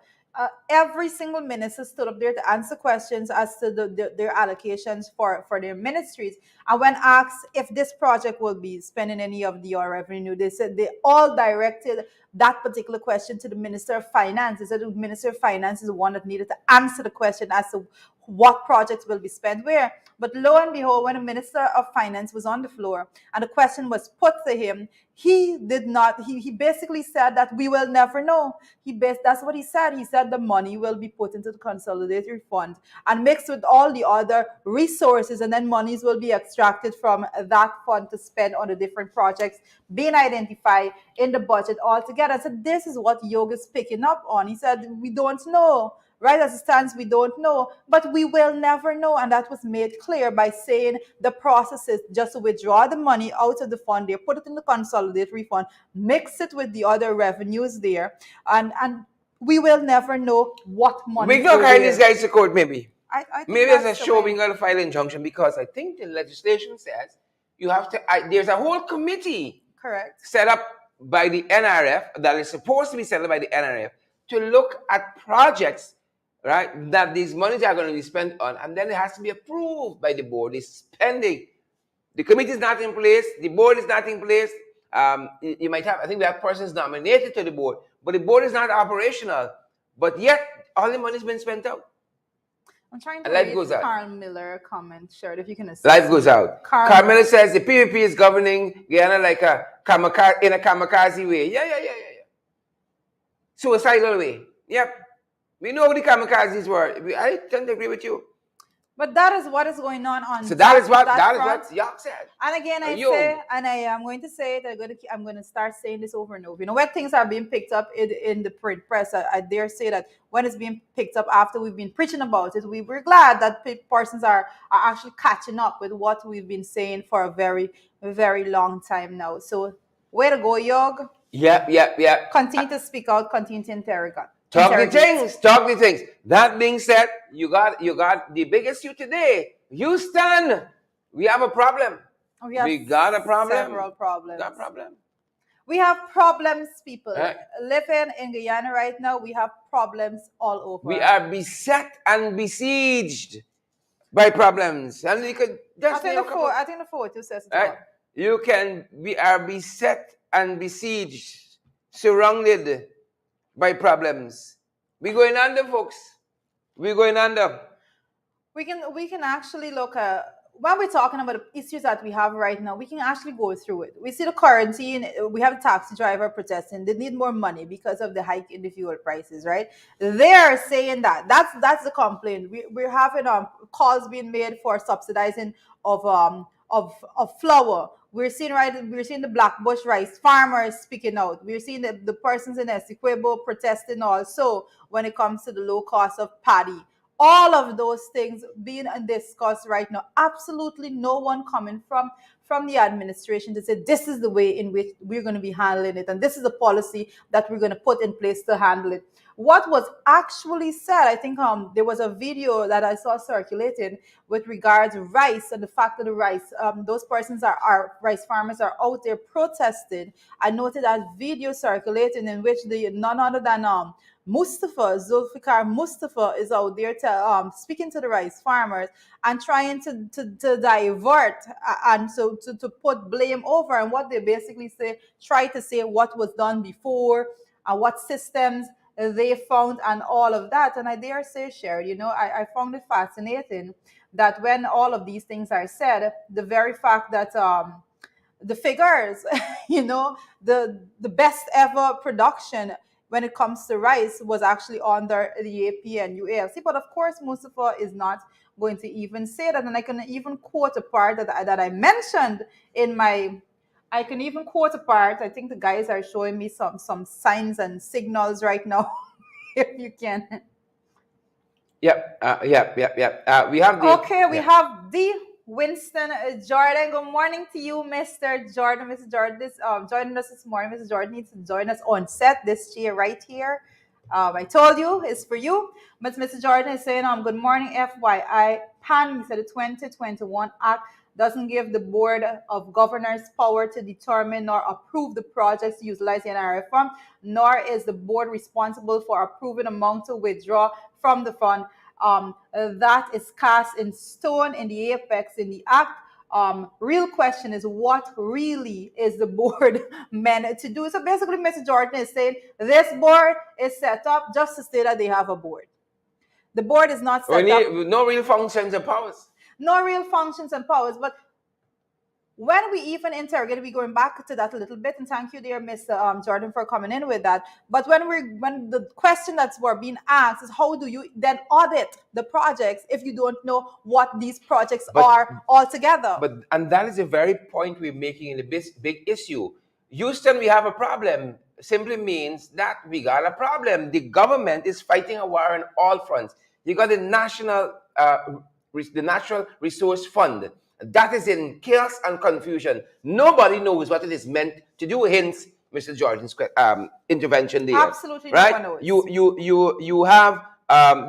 Speaker 1: Every single minister stood up there to answer questions as to their allocations for their ministries. And when asked if this project will be spending any of the revenue, they said they all directed that particular question to the Minister of Finance. They said the Minister of Finance is the one that needed to answer the question as to what projects will be spent where. But lo and behold, when the Minister of Finance was on the floor and the question was put to him, he did not, he basically said that we will never know. That's what he said. He said the money will be put into the consolidated fund and mixed with all the other resources, and then monies will be extracted from that fund to spend on the different projects being identified in the budget altogether. So this is what Yoga is picking up on. He said, we don't know. Right as it stands, we don't know, but we will never know. And that was made clear by saying the process is just to withdraw the money out of the fund there, put it in the consolidated fund, mix it with the other revenues there, and we will never know what money.
Speaker 2: We can carry these guys to court, maybe.
Speaker 1: I
Speaker 2: maybe as a show, we're going to file injunction, because I think the legislation says you have to, there's a whole committee set up by the NRF that is supposed to be set up by the NRF to look at projects, right, that these monies are going to be spent on, and then it has to be approved by the board. The spending, the committee is not in place, the board is not in place. You might have, I think we have persons nominated to the board, but the board is not operational. But yet, all the money has been spent out.
Speaker 1: I'm trying to read Carl Miller comment, sure, if you can assist.
Speaker 2: Life goes out. Carl Miller says the PVP is governing Guyana like a kamikaze way. Yeah. Suicidal way. Yep. We know what the kamikazes were. I tend to agree with you.
Speaker 1: But that is what is going on.
Speaker 2: So that is what Yak said.
Speaker 1: And again, I say, and I am going to say it. I'm going to start saying this over and over. When things are being picked up in the print press, I dare say that when it's being picked up after we've been preaching about it, we're glad that persons are actually catching up with what we've been saying for a very, very long time now. So way to go, Yog.
Speaker 2: Yep.
Speaker 1: Continue to speak out. Continue to interrogate.
Speaker 2: Talk the things. Talk the things. That being said, you got the big issue today. Houston, we have a problem. We got a problem.
Speaker 1: Several problems.
Speaker 2: Got a problem.
Speaker 1: We have problems, people. Living in Guyana right now, we have problems all over.
Speaker 2: We are beset and besieged by problems. And you could just
Speaker 1: I think the photo says it all.
Speaker 2: We are beset and besieged, surrounded by problems. We're going under, folks. We're going under.
Speaker 1: We can actually look at, when we're talking about the issues that we have right now, we can actually go through it. We see the quarantine. We have a taxi driver protesting. They need more money because of the hike in the fuel prices, right? They're saying that. That's the complaint. We're having calls being made for subsidizing of flour. We're seeing the Blackbush rice farmers speaking out. We're seeing the persons in Essequibo protesting also when it comes to the low cost of paddy. All of those things being discussed right now. Absolutely no one coming from the administration to say this is the way in which we're going to be handling it, and this is the policy that we're going to put in place to handle it. What was actually said, I think there was a video that I saw circulating with regards to rice and the fact that the rice, those persons are rice farmers are out there protesting. I noted that video circulating in which none other than Zulfikar Mustafa is out there speaking to the rice farmers and trying to divert and so to put blame over, and what they basically try to say what was done before and what systems they found and all of that. And I dare say, Sherry, I found it fascinating that when all of these things are said, the very fact that the figures, the best ever production when it comes to rice was actually under the APN UALC. But of course, Mustafa is not going to even say that. And I can even quote a part that I mentioned in my, I can even quote a part. I think the guys are showing me some signs and signals right now, if you can.
Speaker 2: Yep. We have
Speaker 1: we have the Winston Jordan. Good morning to you, Mr. Jordan. Mr. Jordan, joining us this morning. Mr. Jordan needs to join us on set. This chair right here, I told you, is for you. But Mr. Jordan is saying, good morning, FYI. PAN, he said the 2021 Act doesn't give the Board of Governors power to determine nor approve the projects to utilize the NRF fund, nor is the board responsible for approving amount to withdraw from the fund. That is cast in stone in the apex in the act. Real question is, what really is the board meant to do? So basically, Mr. Jordan is saying this board is set up just to say that they have a board. The board is not set up.
Speaker 2: No real functions and powers.
Speaker 1: No real functions and powers. But when we even interrogate, we're going back to that a little bit, and thank you, dear Mr. Jordan, for coming in with that. But when the question that's were being asked is, how do you then audit the projects if you don't know what these projects are altogether?
Speaker 2: And that is the very point we're making in the big issue. Houston, we have a problem. Simply means that we got a problem. The government is fighting a war on all fronts. You got the Natural Resource Fund. That is in chaos and confusion. Nobody knows what it is meant to do. Hence, Mr. Jordan's intervention there.
Speaker 1: Absolutely,
Speaker 2: right?
Speaker 1: No one knows.
Speaker 2: You have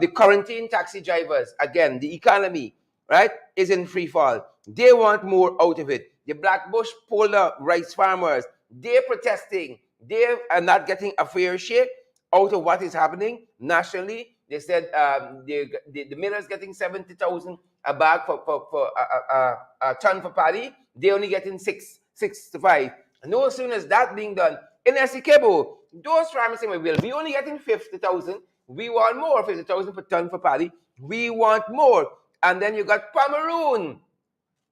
Speaker 2: the quarantine taxi drivers. Again, the economy, right, is in free fall. They want more out of it. The Blackbush polar rice farmers, they're protesting. They are not getting a fair shake out of what is happening nationally. They said the millers getting 70,000 a bag for a ton for paddy. They're only getting 65. No sooner as that being done, in Essequibo, those farmers say, well, we only getting 50,000. We want more, 50,000 per ton for paddy. We want more. And then you got Pomeroon.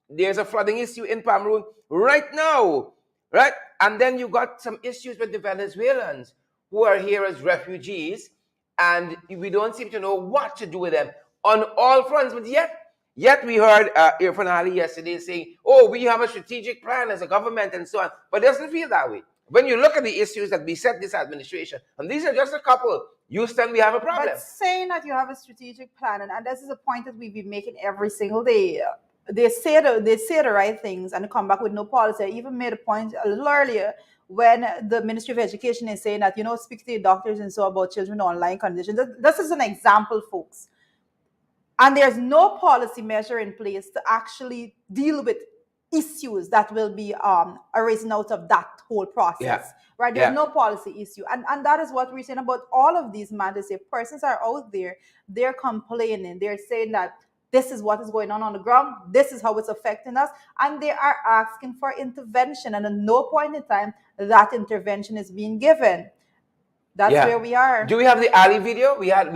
Speaker 2: There's a flooding issue in Pomeroon right now, right? And then you got some issues with the Venezuelans who are here as refugees, and we don't seem to know what to do with them on all fronts. But yet we heard Irfan Ali yesterday saying, we have a strategic plan as a government and so on. But it doesn't feel that way. When you look at the issues that beset this administration, and these are just a couple, Houston, we have a problem.
Speaker 1: But saying that you have a strategic plan, and this is a point that we've been making every single day, they say the right things and come back with no policy. I even made a point a little earlier when the Ministry of Education is saying that, speak to your doctors and so about children online conditions. This is an example, folks. And there's no policy measure in place to actually deal with issues that will be arisen out of that whole process.
Speaker 2: Yeah.
Speaker 1: Right? There's no policy issue. And that is what we're saying about all of these matters. If persons are out there, they're complaining, they're saying that this is what is going on the ground, this is how it's affecting us, and they are asking for intervention. And at no point in time that intervention is being given. That's where we are.
Speaker 2: Do we have the Ali video? We had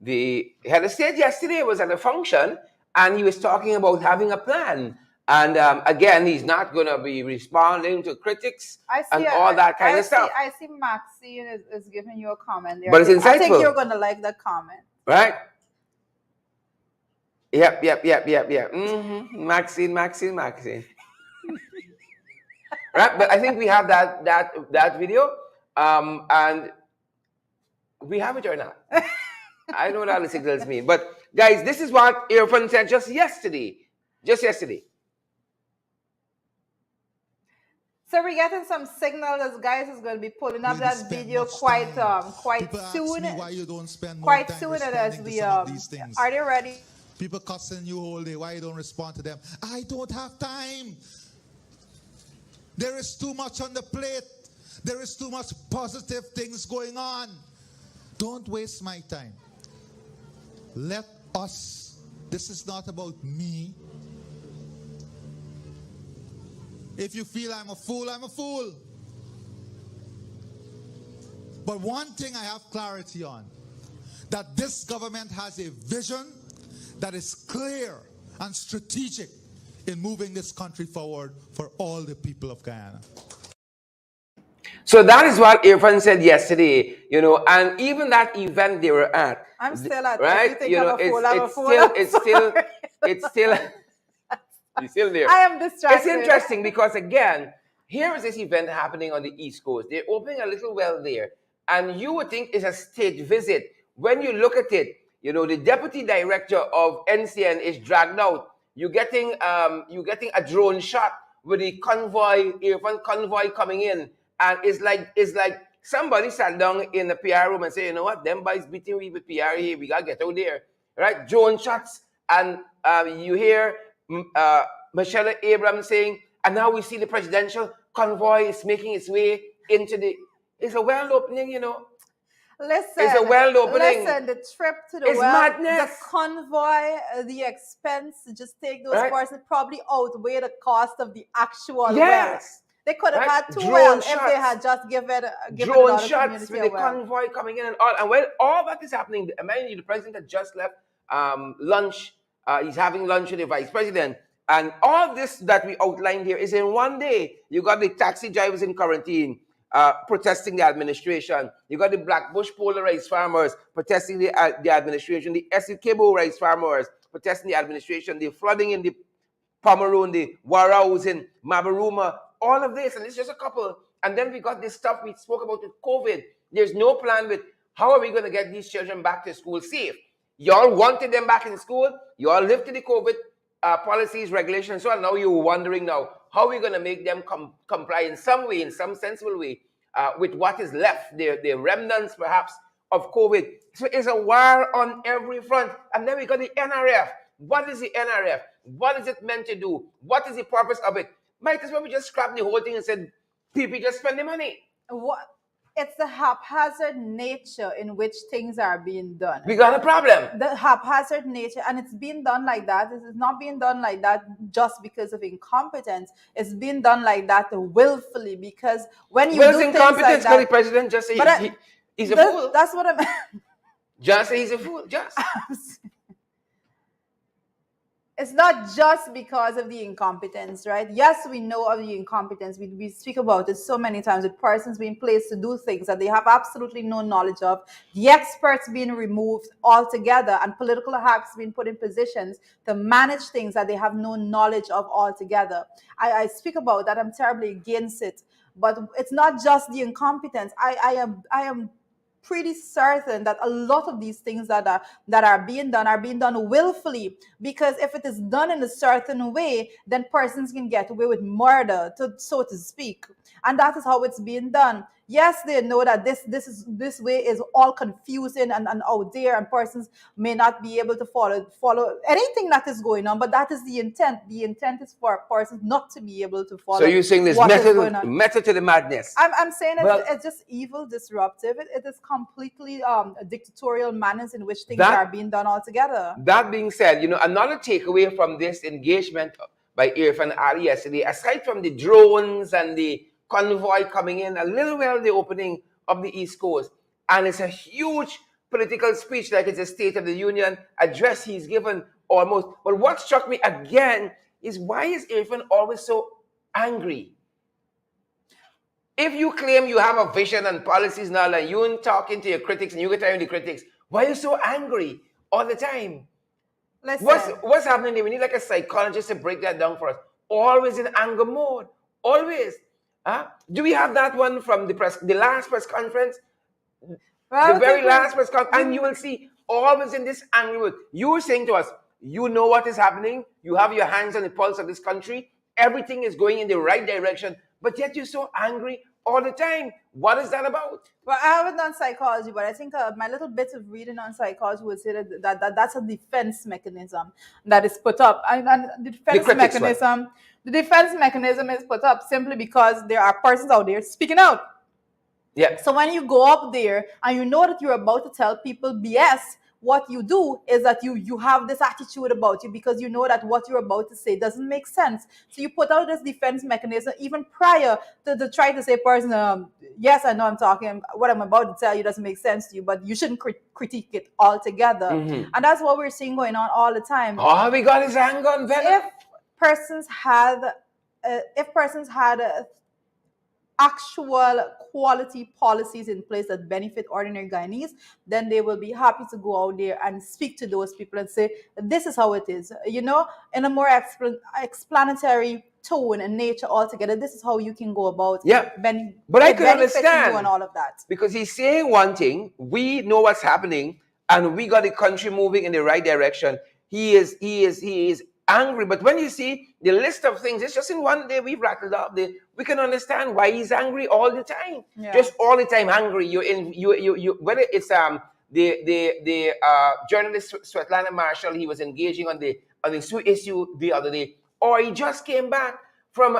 Speaker 2: the head of state yesterday was at a function, and he was talking about having a plan. And again, he's not going to be responding to critics and all that kind of stuff.
Speaker 1: I see Maxine is giving you a comment there.
Speaker 2: But it's insightful.
Speaker 1: I think you're going to like the comment.
Speaker 2: Right? Yep. Maxine. Right? But I think we have that video. And we have it or not. I don't know what all the signals mean. But guys, this is what Irfan said just yesterday.
Speaker 1: So we're getting some signal that guys is going to be pulling up that video quite soon.
Speaker 3: Why you don't spend more
Speaker 1: quite
Speaker 3: time
Speaker 1: soon as we
Speaker 3: some of these things.
Speaker 1: Are they ready?
Speaker 3: People cussing you all day. Why you don't respond to them? I don't have time. There is too much on the plate. There is too much positive things going on. Don't waste my time. Let us. This is not about me. If you feel I'm a fool, I'm a fool. But one thing I have clarity on, that this government has a vision that is clear and strategic in moving this country forward for all the people of Guyana.
Speaker 2: So that is what Irfan said yesterday, and even that event they were at.
Speaker 1: I'm still at
Speaker 2: right. It's still you're still there.
Speaker 1: I am distracted.
Speaker 2: It's interesting because again, here is this event happening on the East Coast. They're opening a little well there, and you would think it's a state visit. When you look at it, the deputy director of NCN is dragged out. You're getting a drone shot with the convoy, Irfan convoy coming in. And it's like somebody sat down in the PR room and said, you know what, them boys beating me with PR here, we gotta get out there, right? Drone shots, and you hear Michelle Abrams saying, and now we see the presidential convoy is making its way into it's a world opening,
Speaker 1: Listen,
Speaker 2: it's a world opening.
Speaker 1: Listen, the trip to the
Speaker 2: world, madness.
Speaker 1: The convoy, the expense to just take those persons probably outweigh the cost of the actual well. They could have had two wells if they had just given
Speaker 2: drone shots with the convoy coming in and all. And when all that is happening, mind you, the president had just left lunch. He's having lunch with the vice president. And all this that we outlined here is in one day. You got the taxi drivers in quarantine protesting the administration. You got the Blackbush polarized farmers protesting the administration. The Essequibo rice farmers protesting the administration. The flooding in the Pomeroon, the Warraus in Mabaruma. All of this, and it's just a couple. And then we got this stuff we spoke about with COVID. There's no plan with how are we going to get these children back to school safe. Y'all wanted them back in school. You all lifted the COVID policies, regulations, so on. Now you're wondering now, how are we going to make them comply in some way, in some sensible way, with what is left, the remnants perhaps of COVID. So it's a war on every front. And then we got the NRF. What is the NRF? What is it meant to do? What is the purpose of it? Might as well we just scrap the whole thing and said, people just spend the money.
Speaker 1: It's the haphazard nature in which things are being done.
Speaker 2: We got a problem.
Speaker 1: The haphazard nature, and it's being done like that. This is not being done like that just because of incompetence. It's being done like that willfully, because when you do things like that,
Speaker 2: the president just say he's a fool.
Speaker 1: That's what I'm.
Speaker 2: Just say he's a fool. Just.
Speaker 1: It's not just because of the incompetence, right? Yes, we know of the incompetence. We speak about it so many times with persons being placed to do things that they have absolutely no knowledge of, the experts being removed altogether, and political hacks being put in positions to manage things that they have no knowledge of altogether. I speak about that. I'm terribly against it. But it's not just the incompetence. I am pretty certain that a lot of these things that are being done willfully, because if it is done in a certain way, then persons can get away with murder, so to speak, and that is how it's being done. Yes, they know that this way is all confusing and out there, and persons may not be able to follow anything that is going on, but that is the intent. The intent is for persons not to be able to follow.
Speaker 2: So you're saying there's
Speaker 1: what is going on.
Speaker 2: method to the madness.
Speaker 1: I'm saying it's just evil, disruptive. It is completely dictatorial manners in which things are being done altogether.
Speaker 2: That being said, another takeaway from this engagement by Irfan Ali yesterday, aside from the drones and the convoy coming in a little while the opening of the East Coast, and it's a huge political speech, like it's a State of the Union address he's given almost. But what struck me again is, why is Irfan always so angry? If you claim you have a vision and policies now, and you're talking to your critics and you get tired of the critics, why are you so angry all the time?
Speaker 1: Listen.
Speaker 2: What's happening there? We need like a psychologist to break that down for us. Always in anger mode. Always. Do we have that one from the last press conference?
Speaker 1: Well,
Speaker 2: the very last press conference. And you will see, always in this angry mood. You were saying to us, you know what is happening. You have your hands on the pulse of this country. Everything is going in the right direction. But yet you're so angry all the time. What is that about?
Speaker 1: Well, I haven't done psychology, but I think my little bit of reading on psychology would say that that's a defense mechanism that is put up. And the defense mechanism is put up simply because there are persons out there speaking out.
Speaker 2: Yeah.
Speaker 1: So when you go up there and you know that you're about to tell people BS, what you do is that you have this attitude about you because you know that what you're about to say doesn't make sense. So you put out this defense mechanism even prior to try to say, person, yes, I know what I'm about to tell you doesn't make sense to you, but you shouldn't critique it altogether.
Speaker 2: Mm-hmm.
Speaker 1: And that's what we're seeing going on all the time.
Speaker 2: Oh, we got his anger on venom.
Speaker 1: If persons had actual quality policies in place that benefit ordinary Guyanese, then they will be happy to go out there and speak to those people and say, this is how it is, in a more explanatory tone and nature altogether. This is how you can go about
Speaker 2: but I can understand
Speaker 1: and all of that.
Speaker 2: Because he's saying one thing, we know what's happening, and we got the country moving in the right direction. He is angry, but when you see the list of things, it's just in one day we've rattled off. We can understand why he's angry all the time, just all the time angry. You whether it's the journalist Svetlana Marshall, he was engaging on the Sioux issue the other day, or he just came back from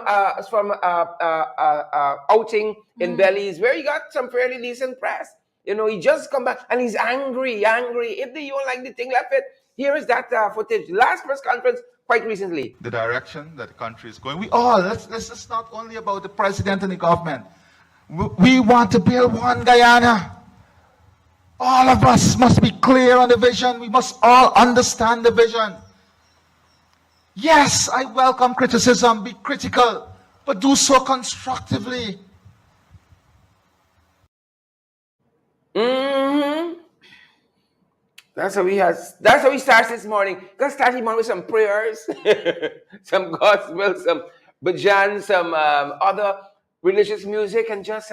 Speaker 2: outing in Belize where he got some fairly decent press. He just come back and he's angry. If they don't like the thing, left it. Here is that footage. Last press conference quite recently.
Speaker 3: The direction that the country is going. This is not only about the president and the government. We want to build one Guyana. All of us must be clear on the vision. We must all understand the vision. Yes, I welcome criticism. Be critical, but do so constructively.
Speaker 2: Mm-hmm. That's how he starts this morning. Gonna start him on with some prayers, some gospel, some bhajan, some other religious music, and just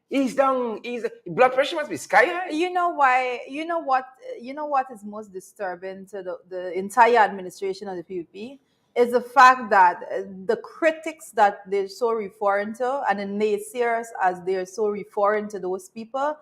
Speaker 2: he's down. Blood pressure must be sky high.
Speaker 1: You know why? You know what is most disturbing to the entire administration of the PPP is the fact that the critics that they're so referring to, and the naysayers as they're so referring to those people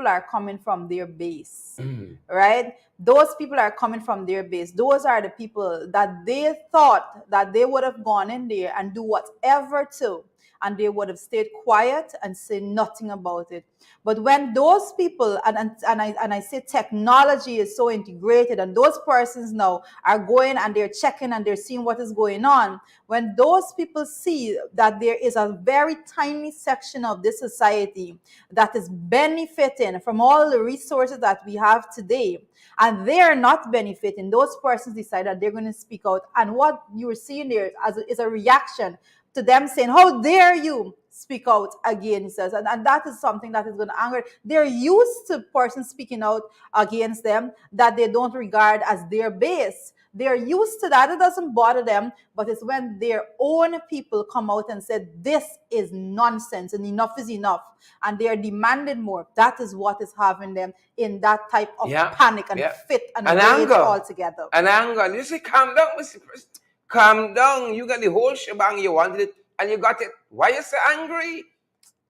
Speaker 1: are coming from their base, right? Those people are coming from their base. Those are the people that they thought that they would have gone in there and do whatever to, and they would have stayed quiet and say nothing about it. But when those people, and I say technology is so integrated, and those persons now are going and they're checking and they're seeing what is going on, when those people see that there is a very tiny section of this society that is benefiting from all the resources that we have today, and they're not benefiting, those persons decide that they're going to speak out. And what you're seeing there is a reaction to them saying, how dare you speak out against us. And that is something that is going to anger. They're used to persons speaking out against them that they don't regard as their base. They're used to that. It doesn't bother them, but it's when their own people come out and say, this is nonsense and enough is enough, and they're demanding more. That is what is having them in that type of panic and fit and rage
Speaker 2: anger
Speaker 1: altogether.
Speaker 2: And anger. And you say, calm down, Mr. President. Calm down. You got the whole shebang. You wanted it, and you got it. Why you so angry?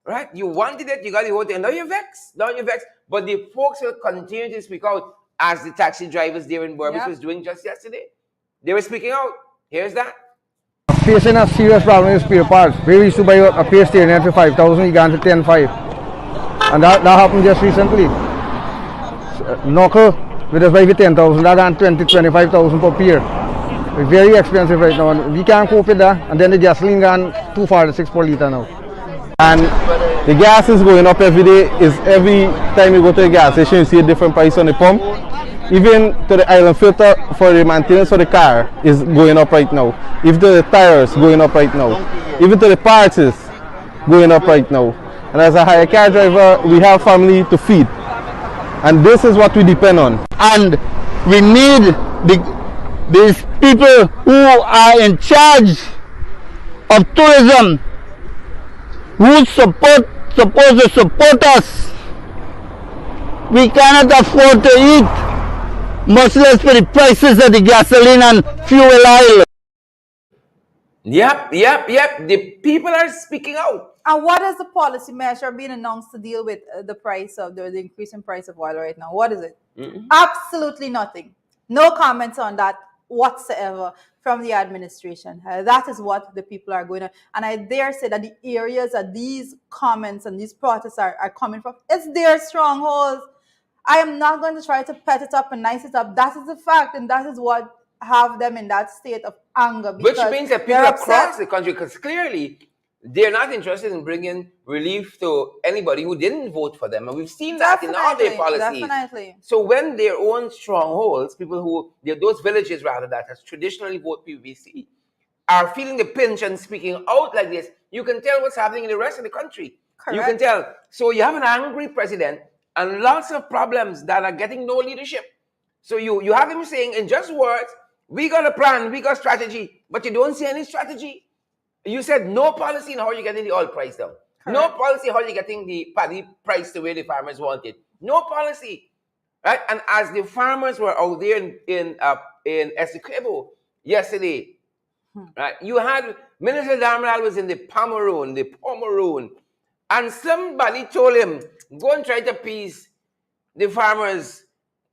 Speaker 2: Right? You wanted it, you got the whole thing. Now you're vexed. But the folks will continue to speak out, as the taxi drivers there in Burbage was doing just yesterday. They were speaking out. Here's that.
Speaker 4: Facing a serious problem with spare parts. We used to buy a paste steering for 5,000, you got to 10,500. And that happened just recently. Knuckle, we just buy for 10,000, that got 25,000 per pair. It's very expensive right now, and we can't cope with that. And then the gasoline gone too far, the 6 per litre now.
Speaker 5: And the gas is going up every day. Every time you go to the gas station, you see a different price on the pump. Even to the island filter for the maintenance of the car is going up right now. Even to the tires going up right now. Even to the parts is going up right now. And as a hire car driver, we have family to feed. And this is what we depend on.
Speaker 6: And we need these people who are in charge of tourism, who supposed to support us. We cannot afford to eat, much less for the prices of the gasoline and fuel oil.
Speaker 2: Yep. The people are speaking out.
Speaker 1: And what is the policy measure being announced to deal with the price of the increasing price of oil right now? What is it? Absolutely nothing. No comments on that whatsoever from the administration. That is what the people are going to, and I dare say that the areas that these comments and these protests are coming from, it's their strongholds. I am not going to try to pet it up and nice it up. That is the fact, and that is what have them in that state of anger.
Speaker 2: Which means that people across the country, because clearly they're not interested in bringing relief to anybody who didn't vote for them. And we've seen that in all their policies.
Speaker 1: Definitely.
Speaker 2: So when their own strongholds, people who, those villages rather, that has traditionally voted PVC, are feeling the pinch and speaking out like this, you can tell what's happening in the rest of the country.
Speaker 1: Correct.
Speaker 2: You can tell. So you have an angry president and lots of problems that are getting no leadership. So you have him saying in just words, we got a plan, we got strategy, but you don't see any strategy. You said no policy in how you're getting the oil price down. Correct. No policy how you're getting the paddy price the way the farmers want it. No policy, right? And as the farmers were out there in Essequibo yesterday, right? You had Minister Damaral was in the Pomeroon, and somebody told him, go and try to appease the farmers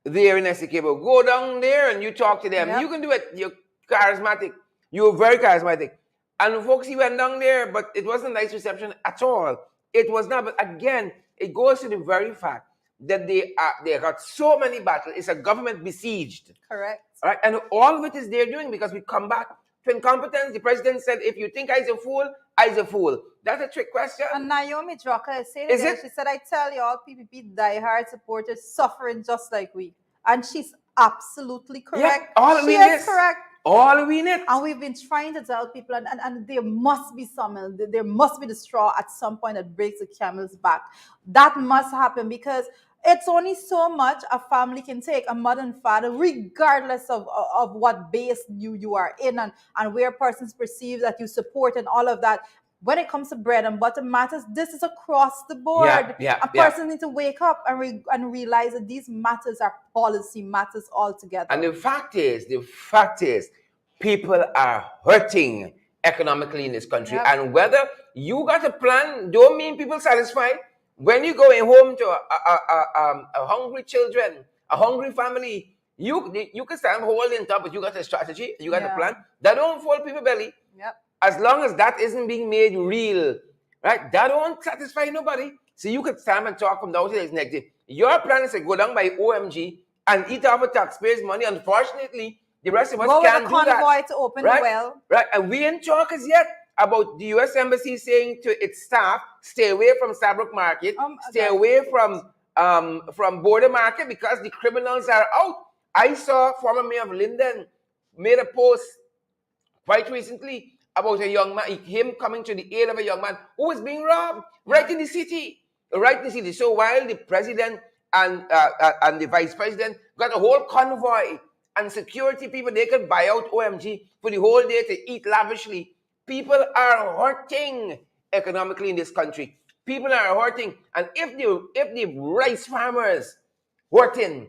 Speaker 2: there in Essequibo. Go down there and you talk to them. Yep. You can do it. You're charismatic. You're very charismatic. And folks, he went down there, but it wasn't a nice reception at all. It was not. But again, it goes to the very fact that they got so many battles. It's a government besieged.
Speaker 1: Correct.
Speaker 2: Right? And all of it is they're doing because we come back to incompetence. The president said, if you think I's a fool, I's a fool. That's a trick question.
Speaker 1: And Naomi Drucker is saying it. She said, I tell you, all PPP diehard supporters suffering just like we. And she's absolutely correct.
Speaker 2: Yeah,
Speaker 1: she is correct.
Speaker 2: All we need.
Speaker 1: And we've been trying to tell people, and there must be something, there must be the straw at some point that breaks the camel's back. That must happen because it's only so much a family can take, a mother and father, regardless of what base you are in and where persons perceive that you support and all of that. When it comes to bread and butter matters, this is across the board. A person needs to wake up and realize that these matters are policy matters altogether.
Speaker 2: And the fact is, people are hurting economically in this country. Yep. And whether you got a plan, don't mean people satisfied. When you're going home to a hungry children, a hungry family, you can stand holding top, but you got a strategy, you got a plan. That don't fold people belly.
Speaker 1: Yep.
Speaker 2: As long as that isn't being made real, right? That don't satisfy nobody. So you could stand and talk from the outside negative. Your plan is to go down by OMG and eat off of taxpayers' money. Unfortunately, the rest of us can't do that.
Speaker 1: Go with a convoy to open the well.
Speaker 2: Right, and we ain't talk as yet about the U.S. Embassy saying to its staff, stay away from Saybrook Market, stay away from Border Market because the criminals are out. I saw former mayor of Linden made a post quite recently about a young man, him coming to the aid of a young man who was being robbed right in the city. Right in the city. So while the president and the vice president got a whole convoy and security people, they could buy out OMG for the whole day to eat lavishly. People are hurting economically in this country. People are hurting. And if the rice farmers hurting,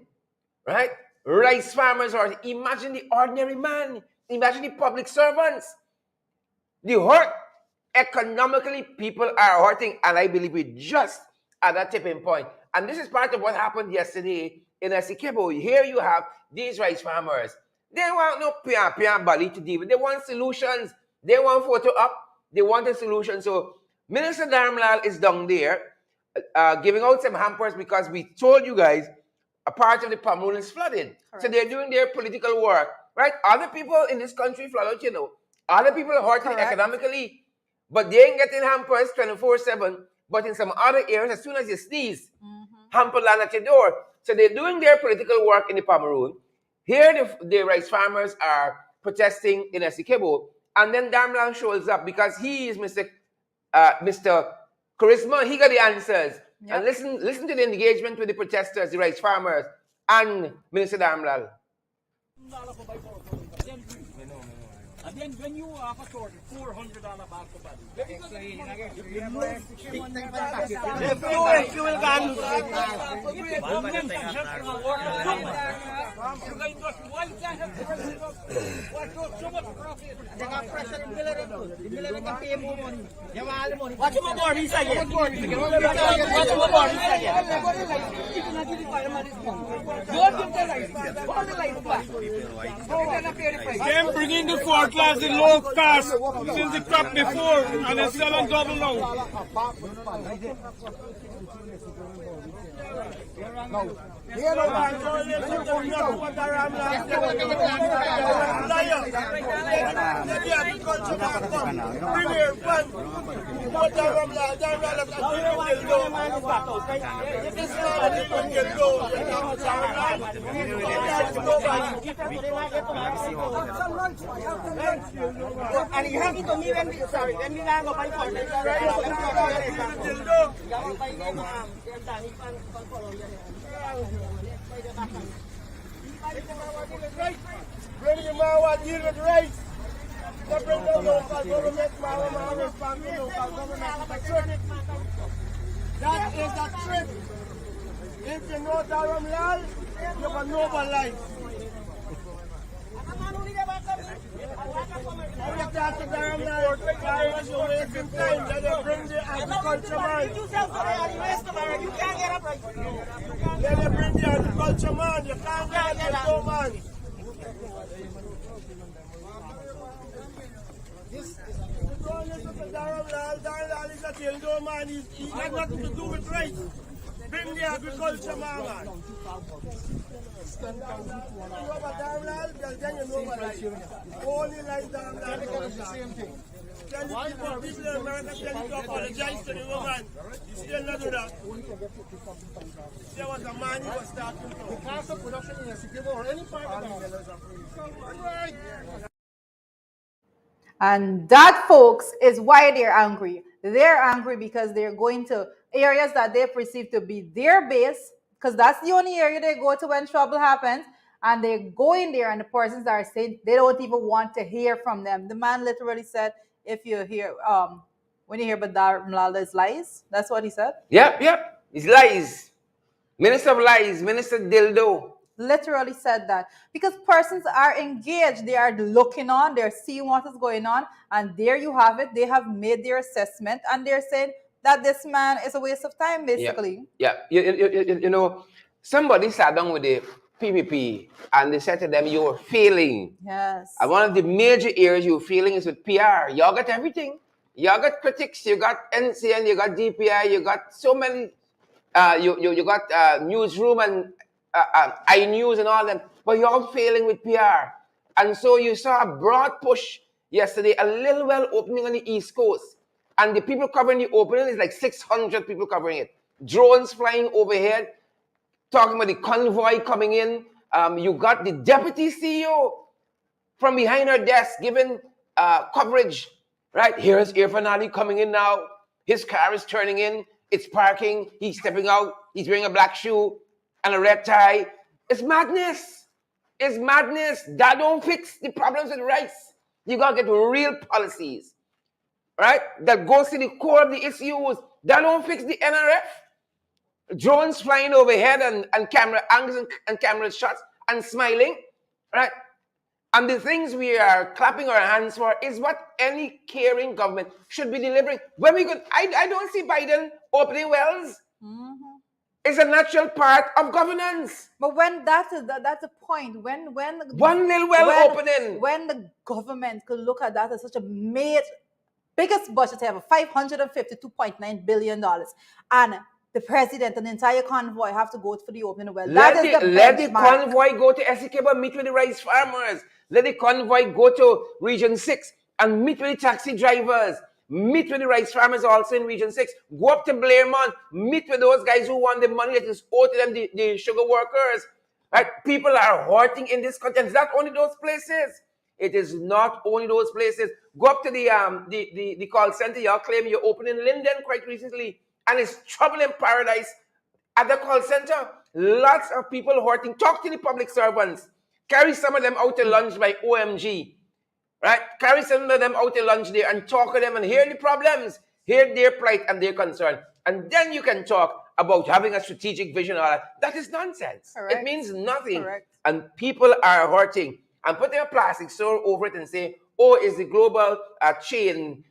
Speaker 2: right? Rice farmers are, imagine the ordinary man, imagine the public servants. The hurt, economically, people are hurting, and I believe we're just at that tipping point. And this is part of what happened yesterday in Esikebo. Here you have these rice farmers. They want no pian bali to deal with. They want solutions. They want photo up. They want a solution. So Minister Dharmlal is down there giving out some hampers because we told you guys a part of the palm oil is flooded. Correct. So they're doing their political work, right? Other people in this country flood out, you know. Other people are hurting economically, but they ain't getting hampers 24/7. But in some other areas, as soon as you sneeze, hamper land at your door. So they're doing their political work in the Pomeroon. Here, the rice farmers are protesting in Esikebo, and then Dharmlal shows up because he is Mr. Charisma. He got the answers. Yep. And listen to the engagement with the protesters, the rice farmers, and Minister Dharmlal.
Speaker 7: And then when you have a sort of $400 back to body, them bringing the fourth class in low cost since the crop before and they're selling double now.
Speaker 8: And you have it to me when we go by for
Speaker 7: Bring the Mawa deal with race. They bring the local government, Mawa respond to local government. That is a trick. If you know Dharmlal, you can know my life. Every time to Dharmlal, you're wasting time. Then they bring the agriculture man. Then they bring the agriculture man. You can't get the no man. Don't listen to Dharmlal. Dharmlal is a dildo man. He has nothing to do with race. Bring the agriculture man. You know about Dharmlal, then you know what I only like Dharmlal. Because it's the same thing. Tell the people in America, tell you to apologize to the woman. You still not do that. There was a man who was talking to. The cost of production in Esikebo or any part of the
Speaker 1: And that, folks, is why they're angry. They're angry because they're going to areas that they perceive to be their base, because that's the only area they go to when trouble happens, and they go in there and the persons are saying they don't even want to hear from them. The man literally said, if you hear, when you hear about Dharmlal, lies. That's what he said.
Speaker 2: Yep. It's lies. Minister of lies, Minister Dildo.
Speaker 1: Literally said that because persons are engaged, they are looking on, they're seeing what is going on, and there you have it. They have made their assessment and they're saying that this man is a waste of time, basically.
Speaker 2: Yeah. You know, somebody sat down with the PPP and they said to them, you're failing.
Speaker 1: Yes.
Speaker 2: And one of the major areas you're failing is with PR. Y'all got everything. Y'all got critics, you got NCN, you got DPI, you got so many, you got newsroom and iNews and all that, but you're all failing with PR. And so you saw a broad push yesterday, a little well opening on the East Coast. And the people covering the opening is like 600 people covering it. Drones flying overhead, talking about the convoy coming in. You got the deputy CEO from behind her desk giving coverage Right? Here is Irfan Ali coming in now. His car is turning in. It's parking. He's stepping out. He's wearing a black shoe and a red tie. It's madness. It's madness. That don't fix the problems with rice. You got to get real policies, right? That goes to the core of the issues. That don't fix the NRF. Drones flying overhead and camera angles and camera shots and smiling, right? And the things we are clapping our hands for is what any caring government should be delivering. When we go, I don't see Biden opening wells. It's a natural part of governance.
Speaker 1: But when that's a point, when
Speaker 2: one little well opening,
Speaker 1: when the government could look at that as such a biggest budget ever, $552.9 billion, and the president and the entire convoy have to go for the opening well.
Speaker 2: Let the convoy go to Essequibo, meet with the rice farmers. Let the convoy go to Region 6 and meet with the taxi drivers. Meet with the rice farmers also in Region 6. Go up to Blairmont. Meet with those guys who want the money that is owed to them, the sugar workers. Right? People are hurting in this country. And it's not only those places. It is not only those places. Go up to the call center. Y'all claim you're opening Linden quite recently. And it's trouble in paradise at the call center. Lots of people hurting. Talk to the public servants. Carry some of them out to lunch by OMG. Right? Carry some of them out to lunch there and talk to them and hear the problems. Hear their plight and their concern. And then you can talk about having a strategic vision. All that. That is nonsense.
Speaker 1: Correct.
Speaker 2: It means nothing.
Speaker 1: Correct.
Speaker 2: And people are hurting. And put their plastic sword over it and say, oh, is the global chain,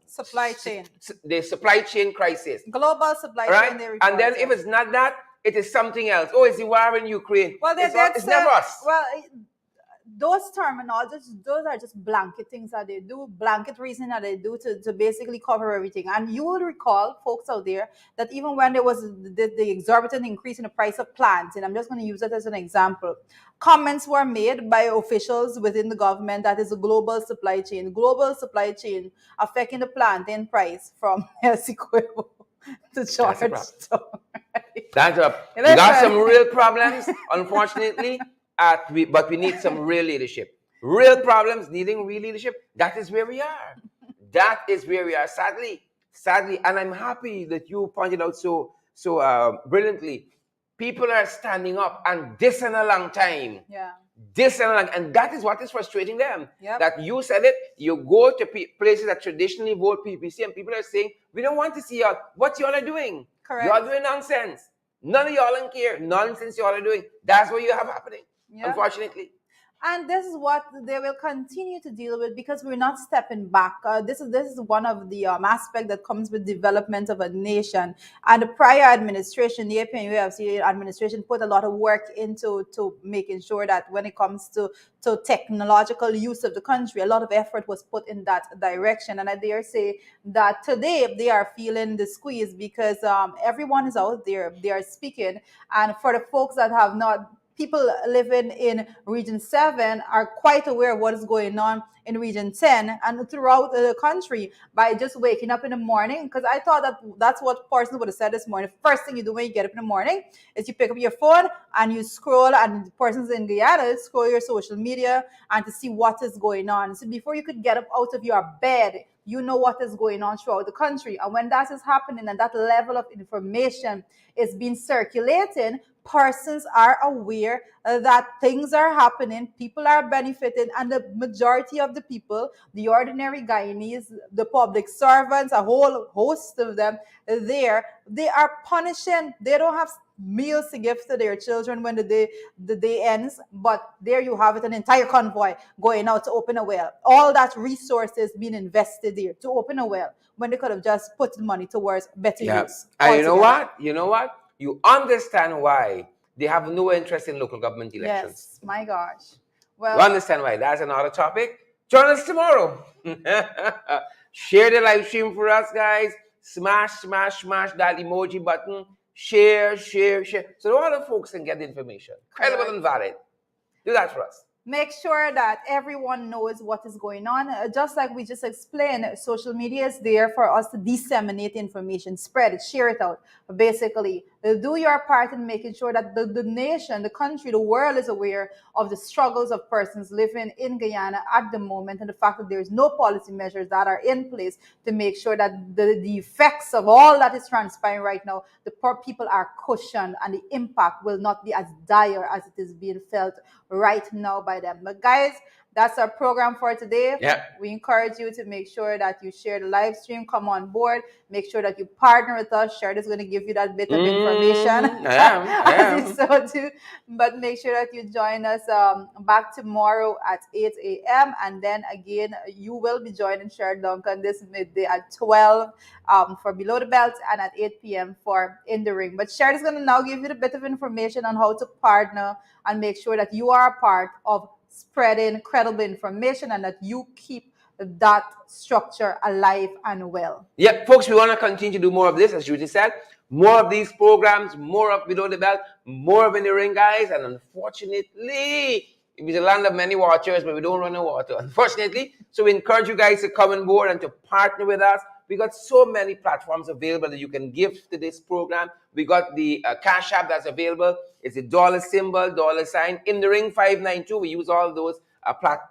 Speaker 1: supply chain.
Speaker 2: The supply chain crisis.
Speaker 1: Global supply
Speaker 2: right?
Speaker 1: chain.
Speaker 2: And then if it's not that, it is something else. Oh, it's the war in Ukraine.
Speaker 1: Well,
Speaker 2: it's never us.
Speaker 1: Well, those terminologies, those are just blanket things that they do, blanket reason that they do to basically cover everything. And you will recall, folks out there, that even when there was the exorbitant increase in the price of plants, and I'm just going to use that as an example, comments were made by officials within the government that is a global supply chain affecting the plantain price from Essequibo to Georgetown.
Speaker 2: That's up. We got some real problems, unfortunately. But we need some real leadership. Real problems needing real leadership. That is where we are. That is where we are. Sadly, and I'm happy that you pointed out so brilliantly. People are standing up, and this in a long time.
Speaker 1: Yeah.
Speaker 2: This and a long, and that is what is frustrating them.
Speaker 1: Yep.
Speaker 2: That you said it. You go to places that traditionally vote PPC, and people are saying, "We don't want to see y'all. What y'all are doing?
Speaker 1: Correct.
Speaker 2: Y'all doing nonsense. None of y'all don't care. Nonsense y'all are doing. That's what you have happening." Yep. Unfortunately.
Speaker 1: And this is what they will continue to deal with because we're not stepping back. This is one of the aspects that comes with development of a nation. And the prior administration, the APNUFC administration, put a lot of work into making sure that when it comes to technological use of the country, a lot of effort was put in that direction. And I dare say that today they are feeling the squeeze because everyone is out there. They are speaking. And for the folks that have not, people living in Region 7 are quite aware of what is going on in Region 10 and throughout the country by just waking up in the morning. Because I thought that's what Parsons would have said this morning. The first thing you do when you get up in the morning is you pick up your phone and you scroll, and persons in Guyana scroll your social media and to see what is going on. So before you could get up out of your bed, you know what is going on throughout the country. And when that is happening and that level of information is being circulating, persons are aware that things are happening, people are benefiting, and the majority of the people, the ordinary Guyanese, the public servants, a whole host of them, they are punishing. They don't have meals to give to their children when the day ends, but there you have it, an entire convoy going out to open a well. All that resources being invested there to open a well when they could have just put the money towards better use.
Speaker 2: And you know what? You understand why they have no interest in local government elections.
Speaker 1: Yes, my gosh. Well,
Speaker 2: you understand why. That's another topic. Join us tomorrow. Share the live stream for us, guys. Smash that emoji button. Share. So all the folks can get the information. Credible and valid. Do that for us.
Speaker 1: Make sure that everyone knows what is going on. Just like we just explained, social media is there for us to disseminate information, spread it, share it out. Basically, Do your part in making sure that the nation, the country, the world is aware of the struggles of persons living in Guyana at the moment, and the fact that there is no policy measures that are in place to make sure that the effects of all that is transpiring right now, the poor people are cushioned and the impact will not be as dire as it is being felt right now by them. But guys, that's our program for today.
Speaker 2: Yep.
Speaker 1: We encourage you to make sure that you share the live stream, come on board, make sure that you partner with us. Sheridan is going to give you that bit of information.
Speaker 2: I am.
Speaker 1: As you so do. But make sure that you join us back tomorrow at 8 a.m. And then again, you will be joining Sheridan Duncan this midday at 12 for Below the Belt and at 8 p.m. for In the Ring. But Sheridan is going to now give you a bit of information on how to partner and make sure that you are a part of spreading credible information and that you keep that structure alive and well.
Speaker 2: Yep, folks, we want to continue to do more of this, as Judy said. More of these programs, more of Below the Belt, more of In the Ring, guys. And unfortunately, it's a land of many watchers, but we don't run out of water, unfortunately. So we encourage you guys to come on board and to partner with us. We got so many platforms available that you can give to this program. We got the Cash App that's available. It's a dollar symbol, $, In the Ring 592. We use all those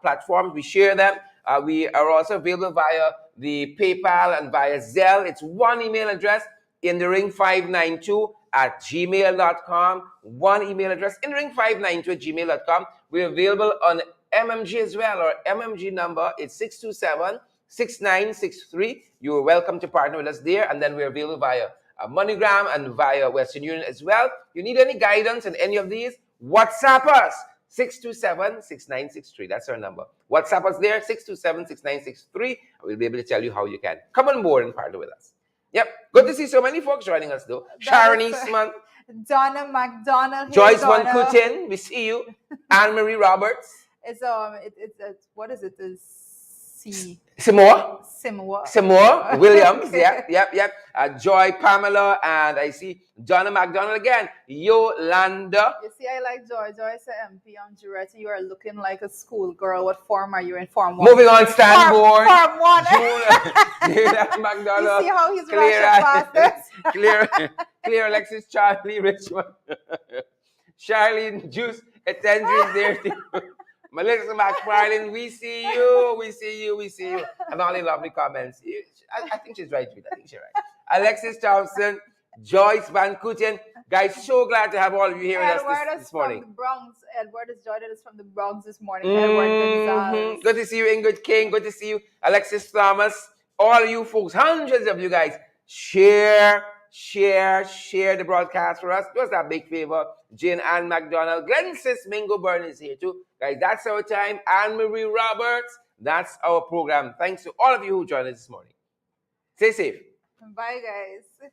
Speaker 2: platforms. We share them. We are also available via the PayPal and via Zelle. It's one email address, inthering592@gmail.com. One email address, inthering592@gmail.com. We're available on MMG as well. Our MMG number is 627-6963. You're welcome to partner with us there. And then we're available via MoneyGram and via Western Union as well. You need any guidance on any of these, WhatsApp us. 627-6963. That's our number. WhatsApp us there, 627-6963. And we'll be able to tell you how you can come on board and partner with us. Yep. Good to see so many folks joining us, though. Sharon Eastman.
Speaker 1: Donna McDonald.
Speaker 2: Joyce Van Kutin. We see you. Anne-Marie Roberts.
Speaker 1: It's what is it?
Speaker 2: Seymour
Speaker 1: Seymour
Speaker 2: Williams.
Speaker 1: Okay.
Speaker 2: Yep. Joy Pamela, and I see Donna McDonald again. Yolanda.
Speaker 1: You see, I like Joy. Joy said MP on Jurette. You are looking like a schoolgirl. What form are you in? Form 1.
Speaker 2: Moving on, Stanborn.
Speaker 1: Form 1.
Speaker 2: McDonald.
Speaker 1: You see how he's rushing past us?
Speaker 2: Clear Alexis, Charlie, Richmond. Charlene Juice, attention there too. Melissa McFarlane, we see you. And all the lovely comments. I think she's right. Alexis Thompson, Joyce Van Kutten. Guys, so glad to have all of you here with us this morning.
Speaker 1: From the Bronx. Edward is joining us from the Bronx this morning. Edward Gonzalez.
Speaker 2: Good to see you, Ingrid King. Good to see you, Alexis Thomas. All you folks, hundreds of you guys, share the broadcast for us. Do us that big favor. Jane Ann McDonald. Glensis Mingo Byrne is here too. Guys, that's our time. Anne-Marie Roberts. That's our program. Thanks to all of you who joined us this morning. Stay safe.
Speaker 1: Bye, guys.